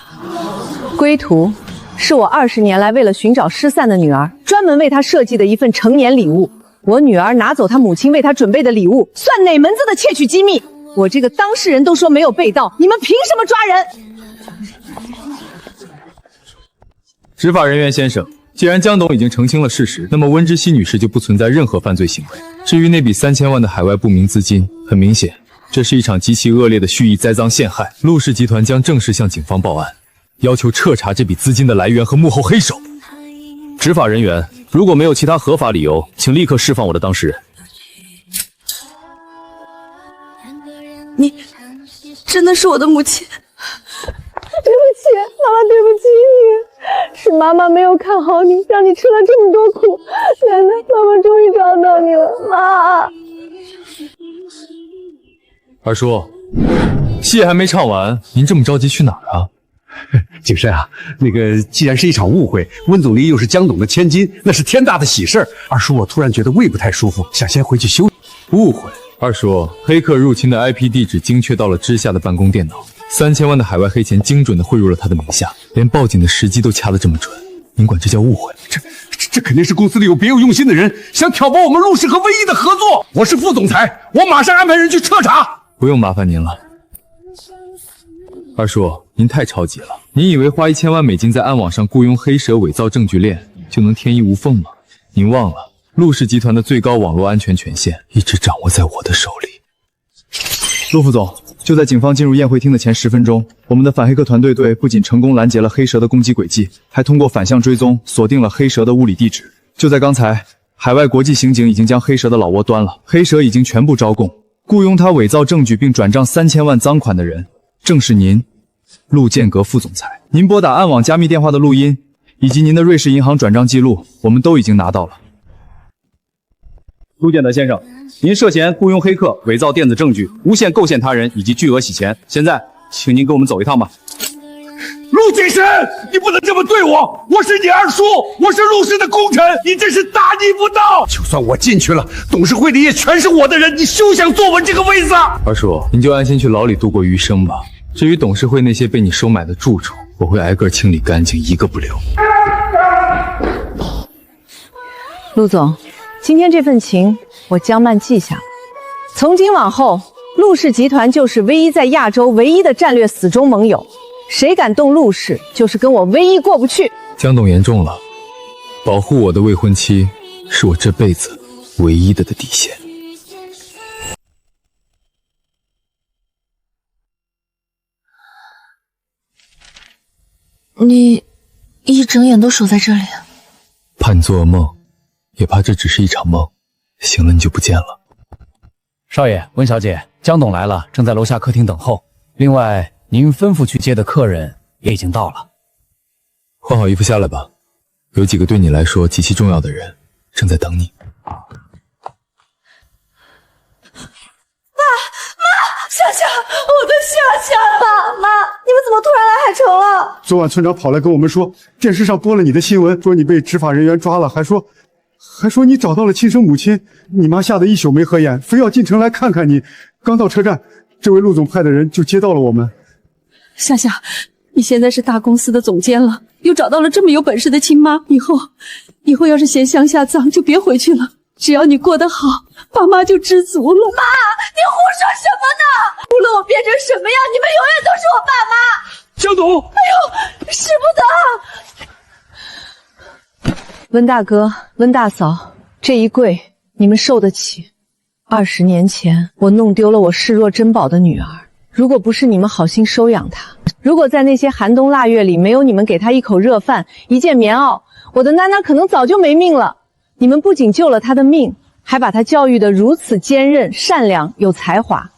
归途是我20年来为了寻找失散的女儿，专门为她设计的一份成年礼物。我女儿拿走她母亲为她准备的礼物，算哪门子的窃取机密？我这个当事人都说没有被盗，你们凭什么抓人？执法人员先生，既然江董已经澄清了事实，那么温之熙女士就不存在任何犯罪行为。至于那笔3000万的海外不明资金，很明显，这是一场极其恶劣的蓄意栽赃陷害。陆氏集团将正式向警方报案，要求彻查这笔资金的来源和幕后黑手。执法人员，如果没有其他合法理由，请立刻释放我的当事人。你真的是我的母亲？对不起，妈妈，对不起你，是妈妈没有看好你，让你吃了这么多苦。奶奶，妈妈终于找到你了，妈。二叔，戏还没唱完，您这么着急去哪儿啊？景深啊，那个既然是一场误会，温总理又是江董的千金，那是天大的喜事儿。二叔，我突然觉得胃不太舒服，想先回去休息。误会？二叔，黑客入侵的 IP 地址精确到了之夏的办公电脑，3000万的海外黑钱精准的汇入了他的名下，连报警的时机都掐得这么准，您管这叫误会？这肯定是公司里有别有用心的人，想挑拨我们陆氏和唯一的合作。我是副总裁，我马上安排人去彻查。不用麻烦您了。二叔，您太超级了，您以为花1000万美金在暗网上雇佣黑蛇伪造证据链就能天衣无缝吗？您忘了，陆氏集团的最高网络安全权限一直掌握在我的手里。陆副总，就在警方进入宴会厅的前10分钟，我们的反黑客团队不仅成功拦截了黑蛇的攻击轨迹，还通过反向追踪锁定了黑蛇的物理地址。就在刚才，海外国际刑警已经将黑蛇的老窝端了，黑蛇已经全部招供，雇佣他伪造证据并转账3000万赃款的人，正是您，陆建阁副总裁。您拨打暗网加密电话的录音，以及您的瑞士银行转账记录，我们都已经拿到了。陆建德先生，您涉嫌雇佣黑客伪造电子证据，无限构陷他人以及巨额洗钱。现在，请您跟我们走一趟吧。陆景深，你不能这么对我！我是你二叔，我是陆氏的功臣，你真是大逆不道！就算我进去了，董事会里也全是我的人，你休想坐稳这个位子！二叔，您就安心去牢里度过余生吧。至于董事会那些被你收买的蛀虫，我会挨个清理干净，一个不留。陆总，今天这份情我江曼记下了。从今往后，陆氏集团就是唯一在亚洲唯一的战略死忠盟友。谁敢动陆氏，就是跟我唯一过不去。江董言重了，保护我的未婚妻是我这辈子唯一的底线。你一整夜都守在这里，怕你做噩梦，也怕这只是一场梦，醒了你就不见了。少爷，温小姐，江董来了，正在楼下客厅等候。另外，您吩咐去接的客人也已经到了。换好衣服下来吧，有几个对你来说极其重要的人正在等你。妈，夏夏，我的夏夏！妈，你们怎么突然来海城了？昨晚村长跑来跟我们说，电视上播了你的新闻，说你被执法人员抓了，还说你找到了亲生母亲。你妈吓得一宿没合眼，非要进城来看看你。刚到车站，这位陆总派的人就接到了我们。夏夏，你现在是大公司的总监了，又找到了这么有本事的亲妈，以后要是嫌乡下脏，就别回去了。只要你过得好，爸妈就知足了。妈，你胡说什么呢？无论我变成什么样，你们永远都是我爸妈。江董，哎呦，使不得！温大哥，温大嫂，这一跪你们受得起？20年前，我弄丢了我视若珍宝的女儿。如果不是你们好心收养她，如果在那些寒冬腊月里没有你们给她一口热饭、一件棉袄，我的囡囡可能早就没命了。你们不仅救了她的命，还把她教育得如此坚韧、善良、有才华。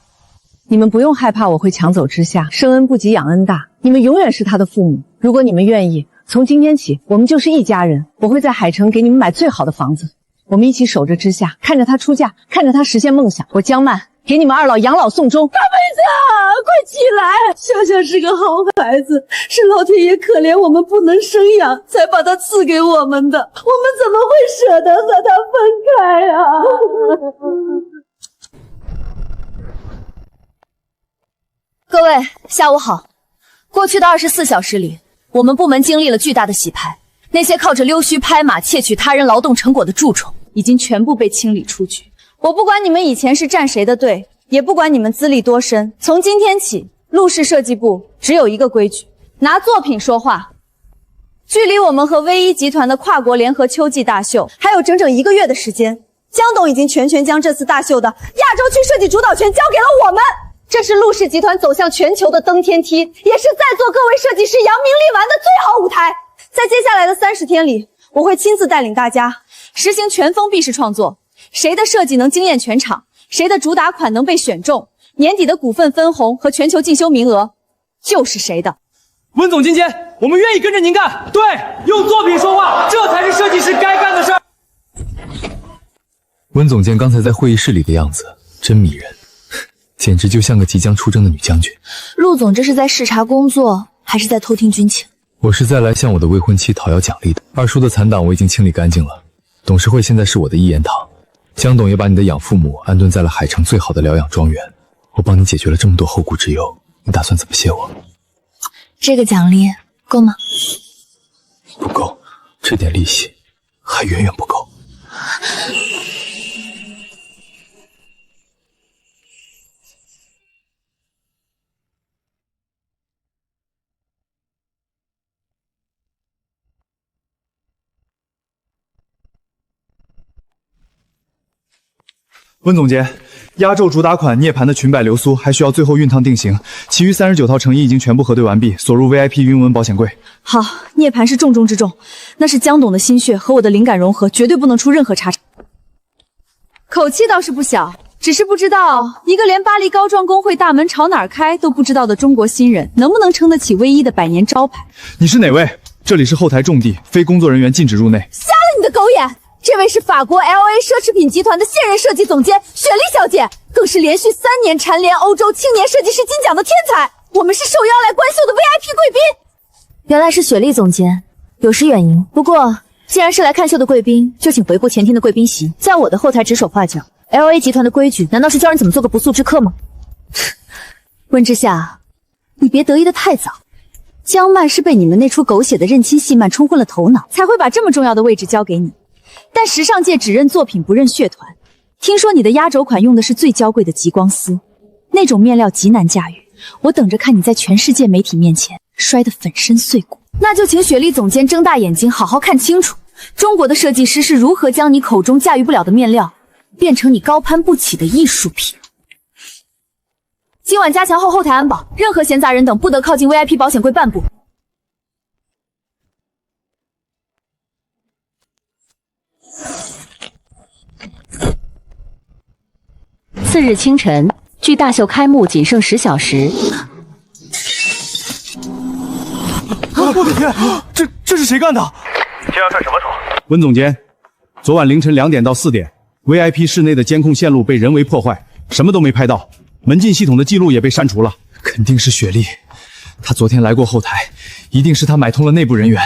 你们不用害怕我会抢走之下，生恩不及养恩大，你们永远是她的父母。如果你们愿意，从今天起，我们就是一家人。我会在海城给你们买最好的房子，我们一起守着之下，看着她出嫁，看着她实现梦想。我江曼给你们二老养老送终。大妹子，快起来！夏夏是个好孩子，是老天爷可怜我们不能生养，才把他赐给我们的。我们怎么会舍得和他分开啊？各位，下午好。过去的24小时里，我们部门经历了巨大的洗牌，那些靠着溜须拍马窃取他人劳动成果的蛀虫，已经全部被清理出局。我不管你们以前是站谁的队，也不管你们资历多深，从今天起，陆氏设计部只有一个规矩，拿作品说话。距离我们和威一集团的跨国联合秋季大秀还有整整1个月的时间，江董已经全权将这次大秀的亚洲区设计主导权交给了我们。这是陆氏集团走向全球的登天梯，也是在座各位设计师扬名立万的最好舞台。在接下来的30天里，我会亲自带领大家实行全封闭式创作，谁的设计能惊艳全场，谁的主打款能被选中，年底的股份分红和全球进修名额就是谁的。温总今天，我们愿意跟着您干。对，用作品说话，这才是设计师该干的事儿。温总监刚才在会议室里的样子真迷人，简直就像个即将出征的女将军。陆总这是在视察工作，还是在偷听军情？我是在来向我的未婚妻讨要奖励的。二叔的残党我已经清理干净了，董事会现在是我的一言堂。江董也把你的养父母安顿在了海城最好的疗养庄园，我帮你解决了这么多后顾之忧，你打算怎么谢我？这个奖励够吗？不够，这点利息还远远不够。温总监，压轴主打款涅槃的裙摆流苏还需要最后熨烫定型，其余39套成衣已经全部核对完毕，锁入 VIP 云纹保险柜。好，涅槃是重中之重，那是江董的心血和我的灵感融合，绝对不能出任何差池。口气倒是不小，只是不知道一个连巴黎高壮工会大门朝哪儿开都不知道的中国新人，能不能撑得起唯一的百年招牌。你是哪位？这里是后台重地，非工作人员禁止入内。瞎了你的狗眼！这位是法国 LA 奢侈品集团的现任设计总监雪莉小姐，更是连续3年蝉联欧洲青年设计师金奖的天才。我们是受邀来观秀的 VIP 贵宾。原来是雪莉总监，有失远迎。不过既然是来看秀的贵宾，就请回顾前厅的贵宾席，在我的后台指手画脚。LA 集团的规矩，难道是教人怎么做个不速之客吗？温之夏，你别得意的太早。江曼是被你们那出狗血的认亲戏漫冲昏了头脑，才会把这么重要的位置交给你。但时尚界只认作品不认血团，听说你的压轴款用的是最娇贵的极光丝，那种面料极难驾驭，我等着看你在全世界媒体面前摔得粉身碎骨。那就请雪莉总监睁大眼睛好好看清楚，中国的设计师是如何将你口中驾驭不了的面料变成你高攀不起的艺术品。今晚加强后台安保，任何闲杂人等不得靠近 VIP 保险柜半步。次日清晨，距大秀开幕仅剩10小时。我的天，这是谁干的？这要算什么错？温总监，昨晚凌晨2点到4点 ，VIP 室内的监控线路被人为破坏，什么都没拍到。门禁系统的记录也被删除了，肯定是雪莉。她昨天来过后台，一定是她买通了内部人员。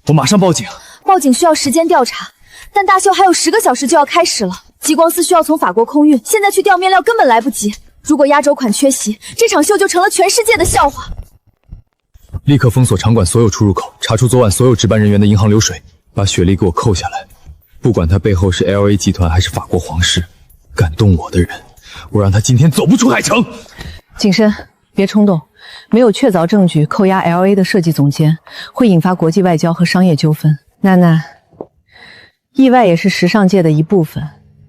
我马上报警。报警需要时间调查，但大秀还有10个小时就要开始了。极光丝需要从法国空运，现在去调面料根本来不及。如果压轴款缺席，这场秀就成了全世界的笑话。立刻封锁场馆所有出入口，查出昨晚所有值班人员的银行流水，把雪莉给我扣下来。不管她背后是 LA 集团还是法国皇室，敢动我的人，我让他今天走不出海城。景深，别冲动，没有确凿证据扣押 LA 的设计总监，会引发国际外交和商业纠纷。娜娜，意外也是时尚界的一部分，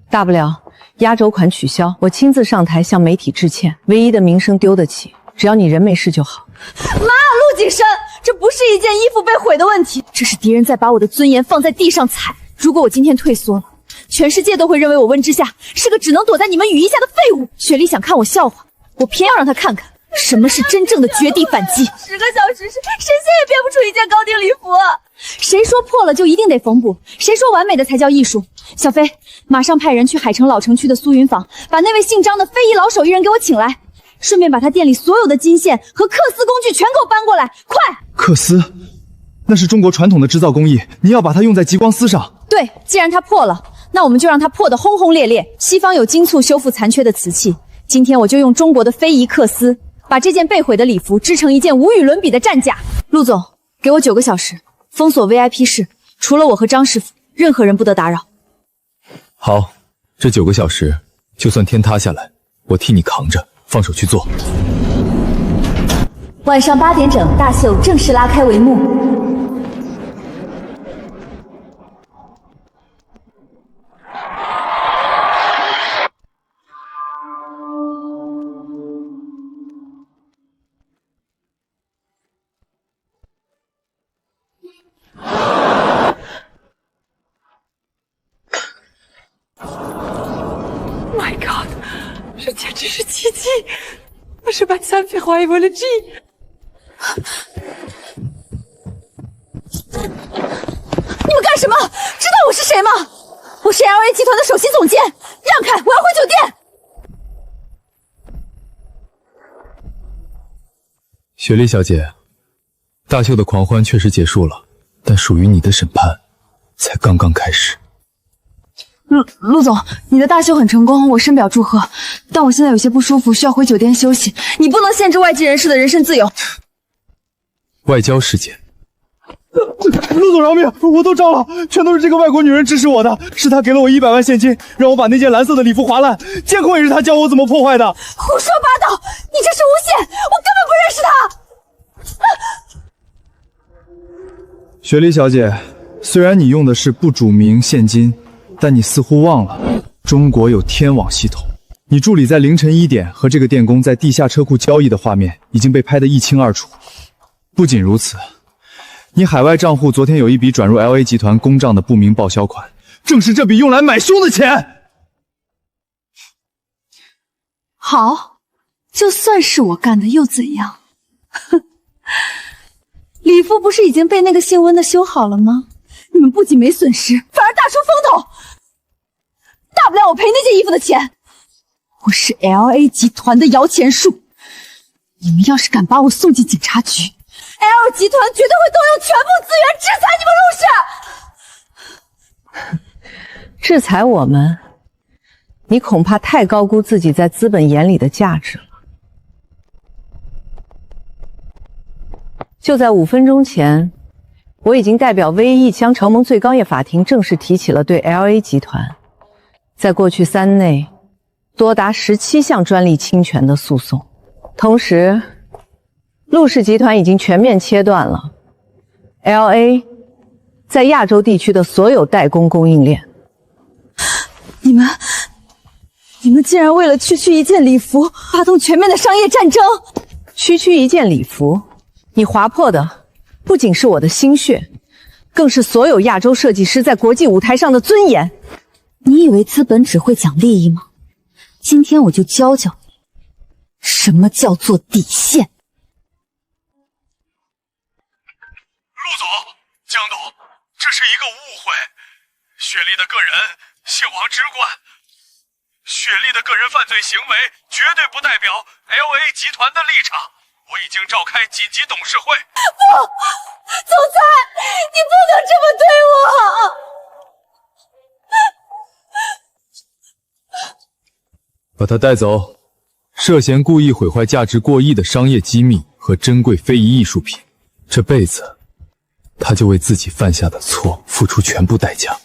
大不了压轴款取消，我亲自上台向媒体致歉。唯一的名声丢得起，只要你人没事就好。妈，陆景深，这不是一件衣服被毁的问题，这是敌人在把我的尊严放在地上踩。如果我今天退缩了，全世界都会认为我温之夏是个只能躲在你们羽翼下的废物。雪莉想看我笑话，我偏要让她看看什么是真正的绝地反击。10个小时是神仙也编不出一件高定礼服。谁说破了就一定得缝补？谁说完美的才叫艺术？小飞，马上派人去海城老城区的苏云坊，把那位姓张的非遗老手艺人给我请来，顺便把他店里所有的金线和缂丝工具全给我搬过来，快！缂丝，那是中国传统的织造工艺，你要把它用在极光丝上。对，既然它破了，那我们就让它破得轰轰烈烈。西方有金簇修复残缺的瓷器，今天我就用中国的非遗缂丝，把这件被毁的礼服织成一件无与伦比的战甲。陆总，给我9个小时，封锁 VIP 室，除了我和张师傅，任何人不得打扰。好，这9个小时，就算天塌下来，我替你扛着，放手去做。晚上8点整，大秀正式拉开帷幕。My God， 这简直是奇迹！我是把3费怀疑我的 G。你们干什么？知道我是谁吗？我是 LA 集团的首席总监，让开，我要回酒店。雪莉小姐，大秀的狂欢确实结束了，但属于你的审判才刚刚开始。陆总，你的大秀很成功，我深表祝贺。但我现在有些不舒服，需要回酒店休息。你不能限制外籍人士的人身自由。外交事件。陆总饶命，我都招了，全都是这个外国女人指使我的，是她给了我100万现金，让我把那件蓝色的礼服划烂，监控也是她教我怎么破坏的。胡说八道！你这是诬陷，我根本不认识他。雪莉小姐，虽然你用的是不署名现金，但你似乎忘了，中国有天网系统。你助理在凌晨1点和这个电工在地下车库交易的画面已经被拍得一清二楚。不仅如此，你海外账户昨天有一笔转入 LA 集团公账的不明报销款，正是这笔用来买凶的钱。好，就算是我干的又怎样？哼，礼服不是已经被那个姓温的修好了吗？你们不仅没损失，反而大出风头。大不了我赔那件衣服的钱。我是 LA 集团的摇钱树，你们要是敢把我送进警察局，L 集团绝对会动用全部资源制裁你们陆氏。制裁我们，你恐怕太高估自己在资本眼里的价值了。就在5分钟前，我已经代表 VE 向长盟最高业法庭正式提起了对 LA 集团在过去3内多达17项专利侵权的诉讼。同时，陆氏集团已经全面切断了 LA 在亚洲地区的所有代工供应链。你们竟然为了区一件礼服，发动全面的商业战争！区一件礼服，你划破的不仅是我的心血，更是所有亚洲设计师在国际舞台上的尊严。你以为资本只会讲利益吗？今天我就教教你，什么叫做底线。陆总、江董，这是一个误会。雪莉的个人姓王之冠，雪莉的个人犯罪行为绝对不代表 LA 集团的立场。我已经召开紧急董事会。不，总裁，你不能这么对我。把他带走，涉嫌故意毁坏价值过亿的商业机密和珍贵非遗艺术品，这辈子他就为自己犯下的错付出全部代价。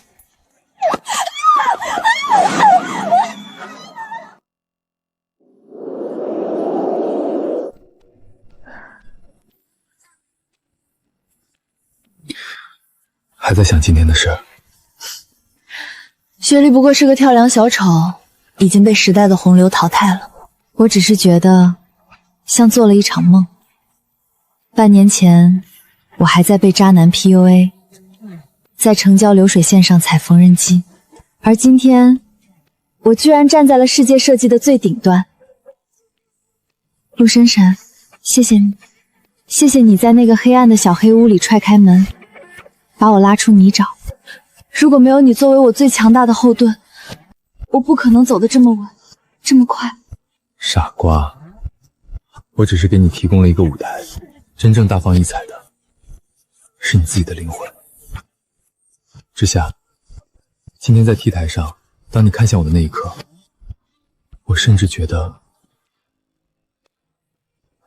还在想今天的事？雪莉不过是个跳梁小丑，已经被时代的洪流淘汰了。我只是觉得像做了一场梦。半年前，我还在被渣男 PUA， 在城郊流水线上踩缝纫机，而今天，我居然站在了世界设计的最顶端。陆深深，谢谢你，谢谢你在那个黑暗的小黑屋里踹开门，把我拉出泥沼。如果没有你作为我最强大的后盾，我不可能走得这么稳，这么快。傻瓜，我只是给你提供了一个舞台，真正大放异彩的是你自己的灵魂。之夏，今天在 T 台上，当你看向我的那一刻，我甚至觉得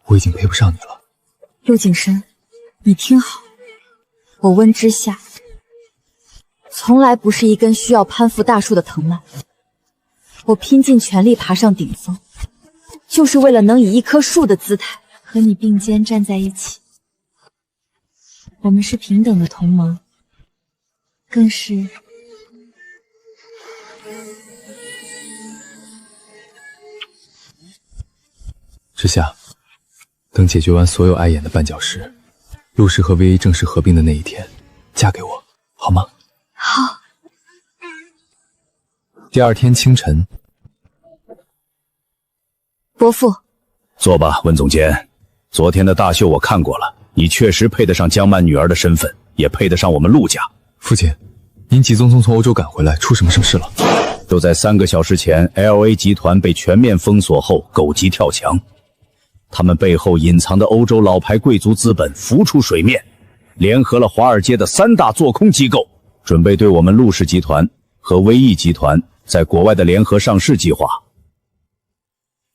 我已经配不上你了。陆景深，你听好，我温之夏从来不是一根需要攀附大树的藤蔓，我拼尽全力爬上顶峰，就是为了能以一棵树的姿态和你并肩站在一起。我们是平等的同盟，更是之夏，等解决完所有碍眼的绊脚石，陆氏和 VA 正式合并的那一天，嫁给我，好吗？好。第二天清晨，伯父，坐吧，温总监。昨天的大秀我看过了，你确实配得上江曼女儿的身份，也配得上我们陆家。父亲，您急匆匆从欧洲赶回来，出什么事了？就在3个小时前 ，LA 集团被全面封锁后狗急跳墙，他们背后隐藏的欧洲老牌贵族资本浮出水面，联合了华尔街的3大做空机构，准备对我们陆氏集团和威毅集团在国外的联合上市计划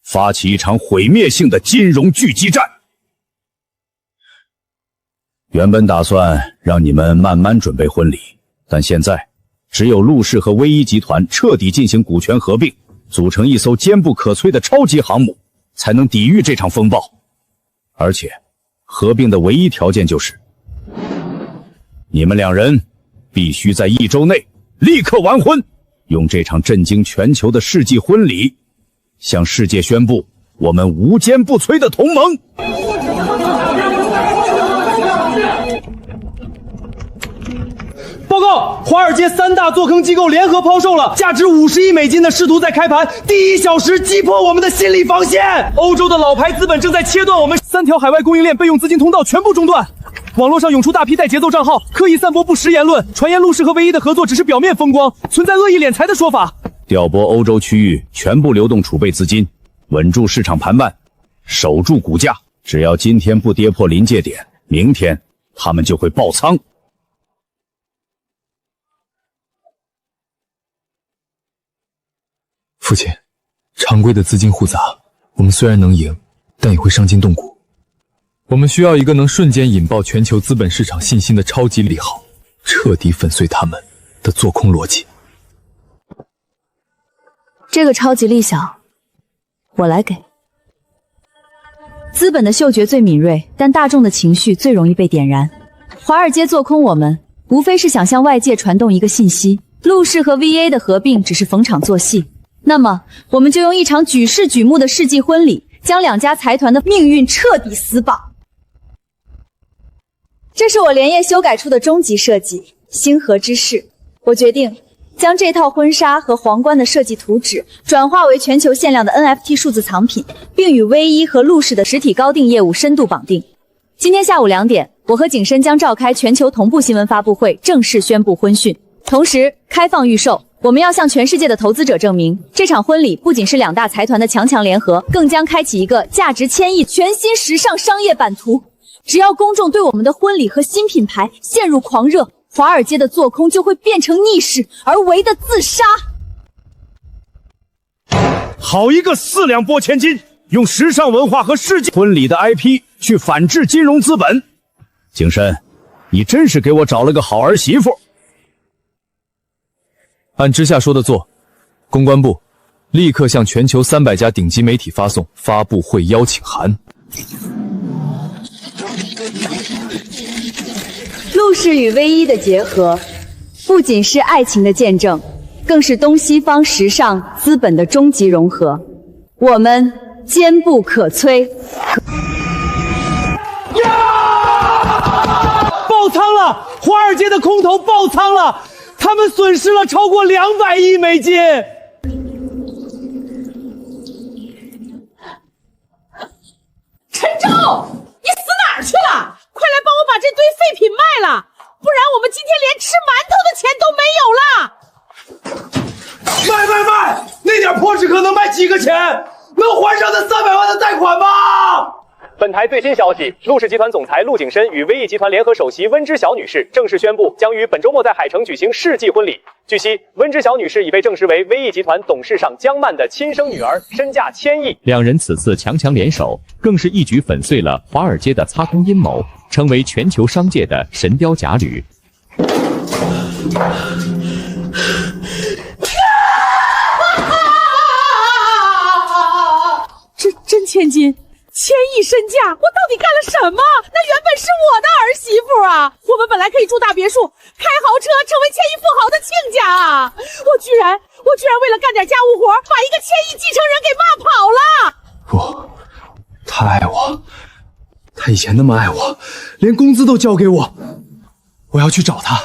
发起一场毁灭性的金融狙击战。原本打算让你们慢慢准备婚礼，但现在只有陆氏和威毅集团彻底进行股权合并，组成一艘坚不可摧的超级航母，才能抵御这场风暴。而且合并的唯一条件就是你们2人必须在1周内立刻完婚，用这场震惊全球的世纪婚礼向世界宣布我们无坚不摧的同盟。报告，华尔街3大做空机构联合抛售了价值50亿美金的，试图在开盘第1小时击破我们的心理防线。欧洲的老牌资本正在切断我们3条海外供应链备用资金通道，全部中断。网络上涌出大批带节奏账号，刻意散播不实言论，传言陆氏和唯一的合作只是表面风光，存在恶意敛财的说法。调拨欧洲区域全部流动储备资金，稳住市场盘万，守住股价。只要今天不跌破临界点，明天他们就会爆仓。父亲，常规的资金互砸，我们虽然能赢，但也会伤筋动骨。我们需要一个能瞬间引爆全球资本市场信心的超级利好，彻底粉碎他们的做空逻辑。这个超级利小，我来给。资本的嗅觉最敏锐，但大众的情绪最容易被点燃。华尔街做空我们，无非是想向外界传动一个信息：陆氏和 VA 的合并只是逢场作戏。那么，我们就用一场举世瞩目的世纪婚礼，将2家财团的命运彻底撕爆。这是我连夜修改出的终极设计——星河之势。我决定将这套婚纱和皇冠的设计图纸转化为全球限量的 NFT 数字藏品，并与唯一和陆氏的实体高定业务深度绑定。今天下午2点，我和景深将召开全球同步新闻发布会，正式宣布婚讯，同时开放预售。我们要向全世界的投资者证明，这场婚礼不仅是2大财团的强联合，更将开启一个价值1000亿全新时尚商业版图。只要公众对我们的婚礼和新品牌陷入狂热，华尔街的做空就会变成逆势，而唯的自杀。好一个4两拨千斤，用时尚文化和世界婚礼的 IP 去反制金融资本。景深，你真是给我找了个好儿媳妇。按之下说的做，公关部立刻向全球300家顶级媒体发送发布会邀请函。陆氏与唯一的结合，不仅是爱情的见证，更是东西方时尚资本的终极融合。我们坚不可摧。爆仓了！华尔街的空头爆仓了，他们损失了超过200亿美金。陈州，你死哪儿去了？快来帮我把这堆废品卖了，不然我们今天连吃馒头的钱都没有了。卖！那点破纸壳能卖几个钱？能还上那300万的贷款吗？本台最新消息，陆氏集团总裁陆景深与唯一集团联合首席温之晓女士正式宣布，将于本周末在海城举行世纪婚礼。据悉，温之晓女士已被证实为唯一集团董事长江曼的亲生女儿，身价1000亿。2人此次强联手，更是一举粉碎了华尔街的擦空阴谋，成为全球商界的神雕侠侣。真千金，1000亿身价，我到底干了什么？那原本是我的儿媳妇啊！我们本来可以住大别墅，开豪车，成为1000亿富豪的亲家啊！我居然为了干点家务活，把一个1000亿继承人给骂跑了！不，他爱我，他以前那么爱我，连工资都交给我。我要去找他，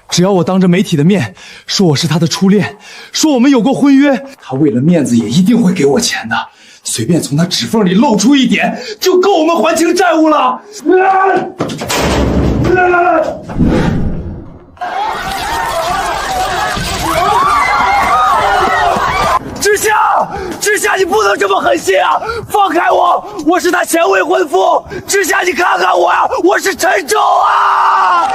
只要我当着媒体的面说我是他的初恋，说我们有过婚约，他为了面子也一定会给我钱的。随便从他指缝里露出一点，就够我们还清债务了。知夏，你不能这么狠心啊！放开我，我是他前未婚夫。知夏，你看看我呀，我是陈州啊！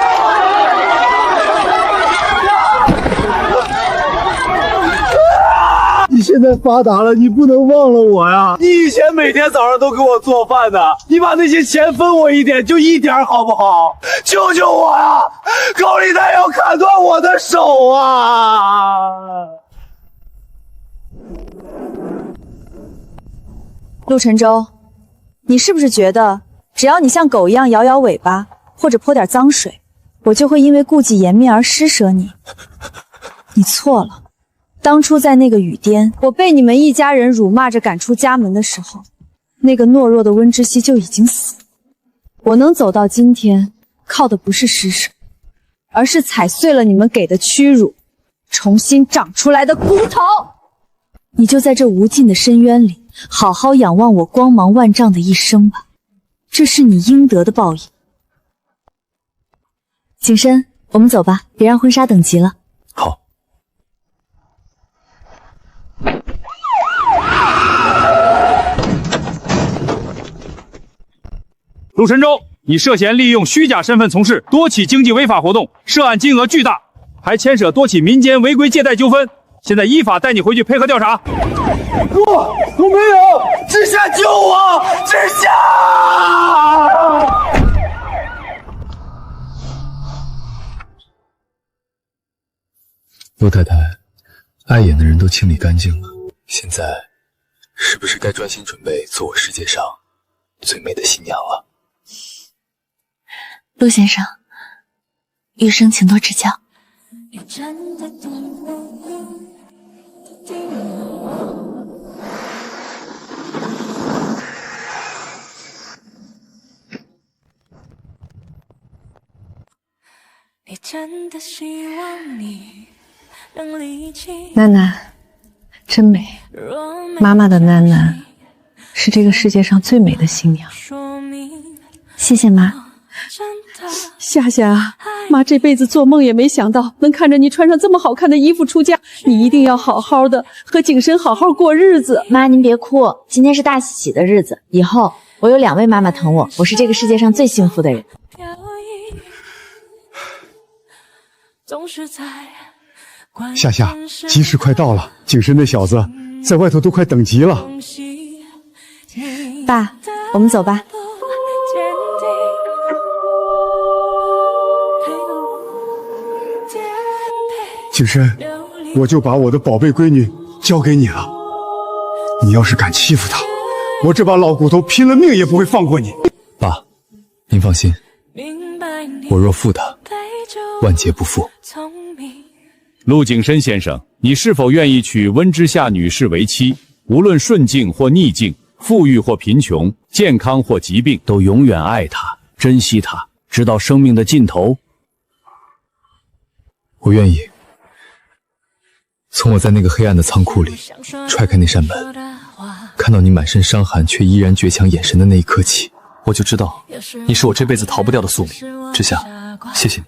你现在发达了，你不能忘了我呀！你以前每天早上都给我做饭的，你把那些钱分我一点，就一点好不好？救救我呀！高利贷要砍断我的手啊！陆晨舟，你是不是觉得只要你像狗一样摇摇尾巴，或者泼点脏水，我就会因为顾忌颜面而施舍你？你错了。当初在那个雨巅，我被你们一家人辱骂着赶出家门的时候，那个懦弱的温之熙就已经死了。我能走到今天，靠的不是施舍，而是踩碎了你们给的屈辱，重新长出来的骨头。你就在这无尽的深渊里，好好仰望我光芒万丈的一生吧，这是你应得的报应。景深，我们走吧，别让婚纱等急了。好。陆神州，你涉嫌利用虚假身份从事多起经济违法活动，涉案金额巨大，还牵涉多起民间违规借贷纠纷。现在依法带你回去配合调查。我没有，知夏救我，知夏！陆太太，碍眼的人都清理干净了，现在是不是该专心准备做我世界上最美的新娘了？陆先生，余生请多指教。囡囡，真美！妈妈的囡囡是这个世界上最美的新娘。谢谢妈。夏夏，妈这辈子做梦也没想到能看着你穿上这么好看的衣服出嫁，你一定要好好的和景深好好过日子。妈，您别哭，今天是大喜的日子，以后我有2位妈妈疼我，我是这个世界上最幸福的人。夏夏，吉时快到了，景深那小子在外头都快等急了。爸，我们走吧。景深，我就把我的宝贝闺女交给你了。你要是敢欺负她，我这把老骨头拼了命也不会放过你。爸，您放心，我若负她，万劫不复。陆景深先生，你是否愿意娶温之夏女士为妻？无论顺境或逆境，富裕或贫穷，健康或疾病，都永远爱她，珍惜她，直到生命的尽头。我愿意。从我在那个黑暗的仓库里踹开那扇门，看到你满身伤痕却依然倔强眼神的那一刻起，我就知道你是我这辈子逃不掉的宿命。之夏，谢谢你，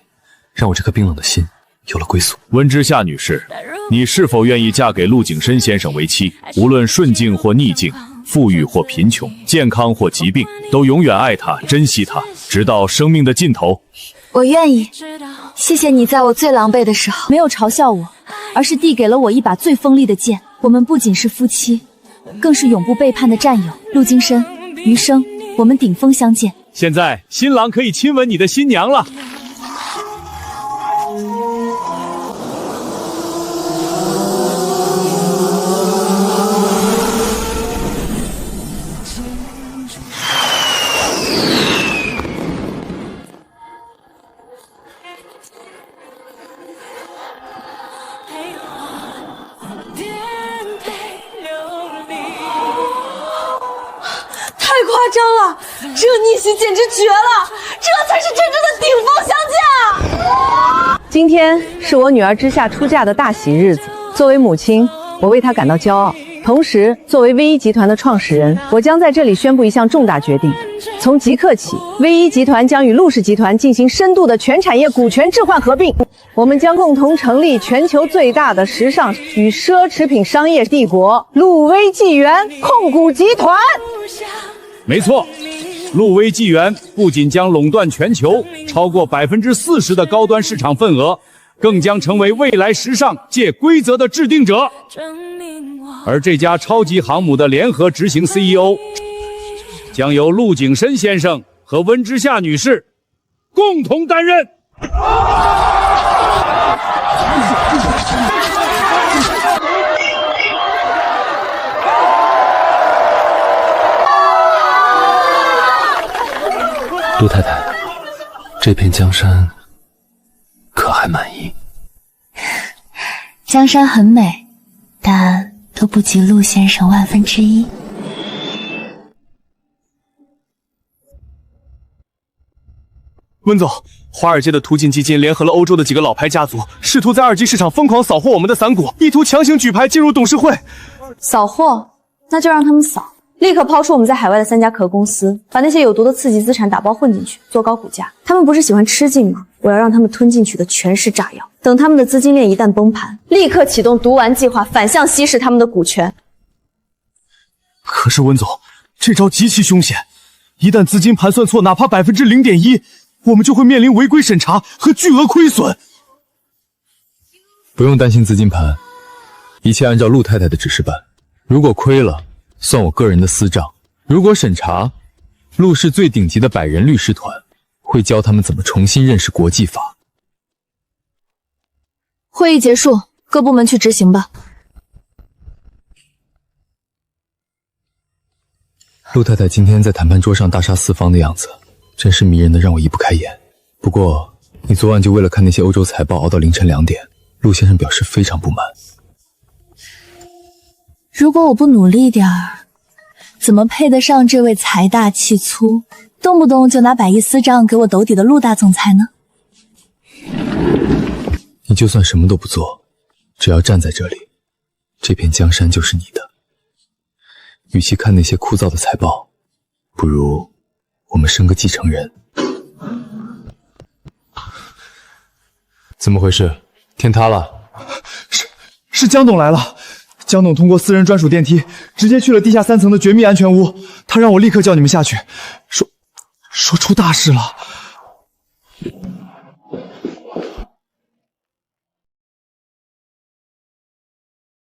让我这颗冰冷的心有了归宿。温之夏女士，你是否愿意嫁给陆景深先生为妻？无论顺境或逆境，富裕或贫穷，健康或疾病，都永远爱他，珍惜他，直到生命的尽头。我愿意。谢谢你在我最狼狈的时候没有嘲笑我，而是递给了我一把最锋利的剑。我们不仅是夫妻，更是永不背叛的战友。陆金深，余生我们顶峰相见。现在新郎可以亲吻你的新娘了。太夸张了，这逆袭简直绝了，这才是真正的顶峰相见。今天是我女儿之夏出嫁的大喜日子，作为母亲，我为她感到骄傲。同时，作为V1集团的创始人，我将在这里宣布一项重大决定：从即刻起，V1集团将与陆氏集团进行深度的全产业股权置换合并。我们将共同成立全球最大的时尚与奢侈品商业帝国——陆威纪元控股集团。没错，陆威纪元不仅将垄断全球超过40%的高端市场份额，更将成为未来时尚界规则的制定者。而这家超级航母的联合执行 CEO 将由陆景深先生和温之夏女士共同担任。陆太太，这片江山可还满意？江山很美，但都不及陆先生1/1000。温总，华尔街的途径基金联合了欧洲的几个老牌家族，试图在二级市场疯狂扫货我们的散股，意图强行举牌进入董事会。扫货？那就让他们扫，立刻抛出我们在海外的3家壳公司，把那些有毒的刺激资产打包混进去，做高股价。他们不是喜欢吃进吗？我要让他们吞进去的全是炸药。等他们的资金链一旦崩盘，立刻启动毒丸计划，反向稀释他们的股权。可是温总，这招极其凶险，一旦资金盘算错，哪怕0.1%，我们就会面临违规审查和巨额亏损。不用担心资金盘，一切按照陆太太的指示办。如果亏了，算我个人的私账；如果审查，陆氏最顶级的100人律师团会教他们怎么重新认识国际法。会议结束，各部门去执行吧。陆太太今天在谈判桌上大杀四方的样子，真是迷人的让我移不开眼。不过，你昨晚就为了看那些欧洲财报熬到凌晨2点，陆先生表示非常不满。如果我不努力点儿，怎么配得上这位财大气粗，动不动就拿100亿私账给我抖底的陆大总裁呢？你就算什么都不做，只要站在这里，这片江山就是你的。与其看那些枯燥的财报，不如我们生个继承人。怎么回事？天塌了？是江董来了。江董通过私人专属电梯直接去了地下3层的绝密安全屋，他让我立刻叫你们下去，说出大事了。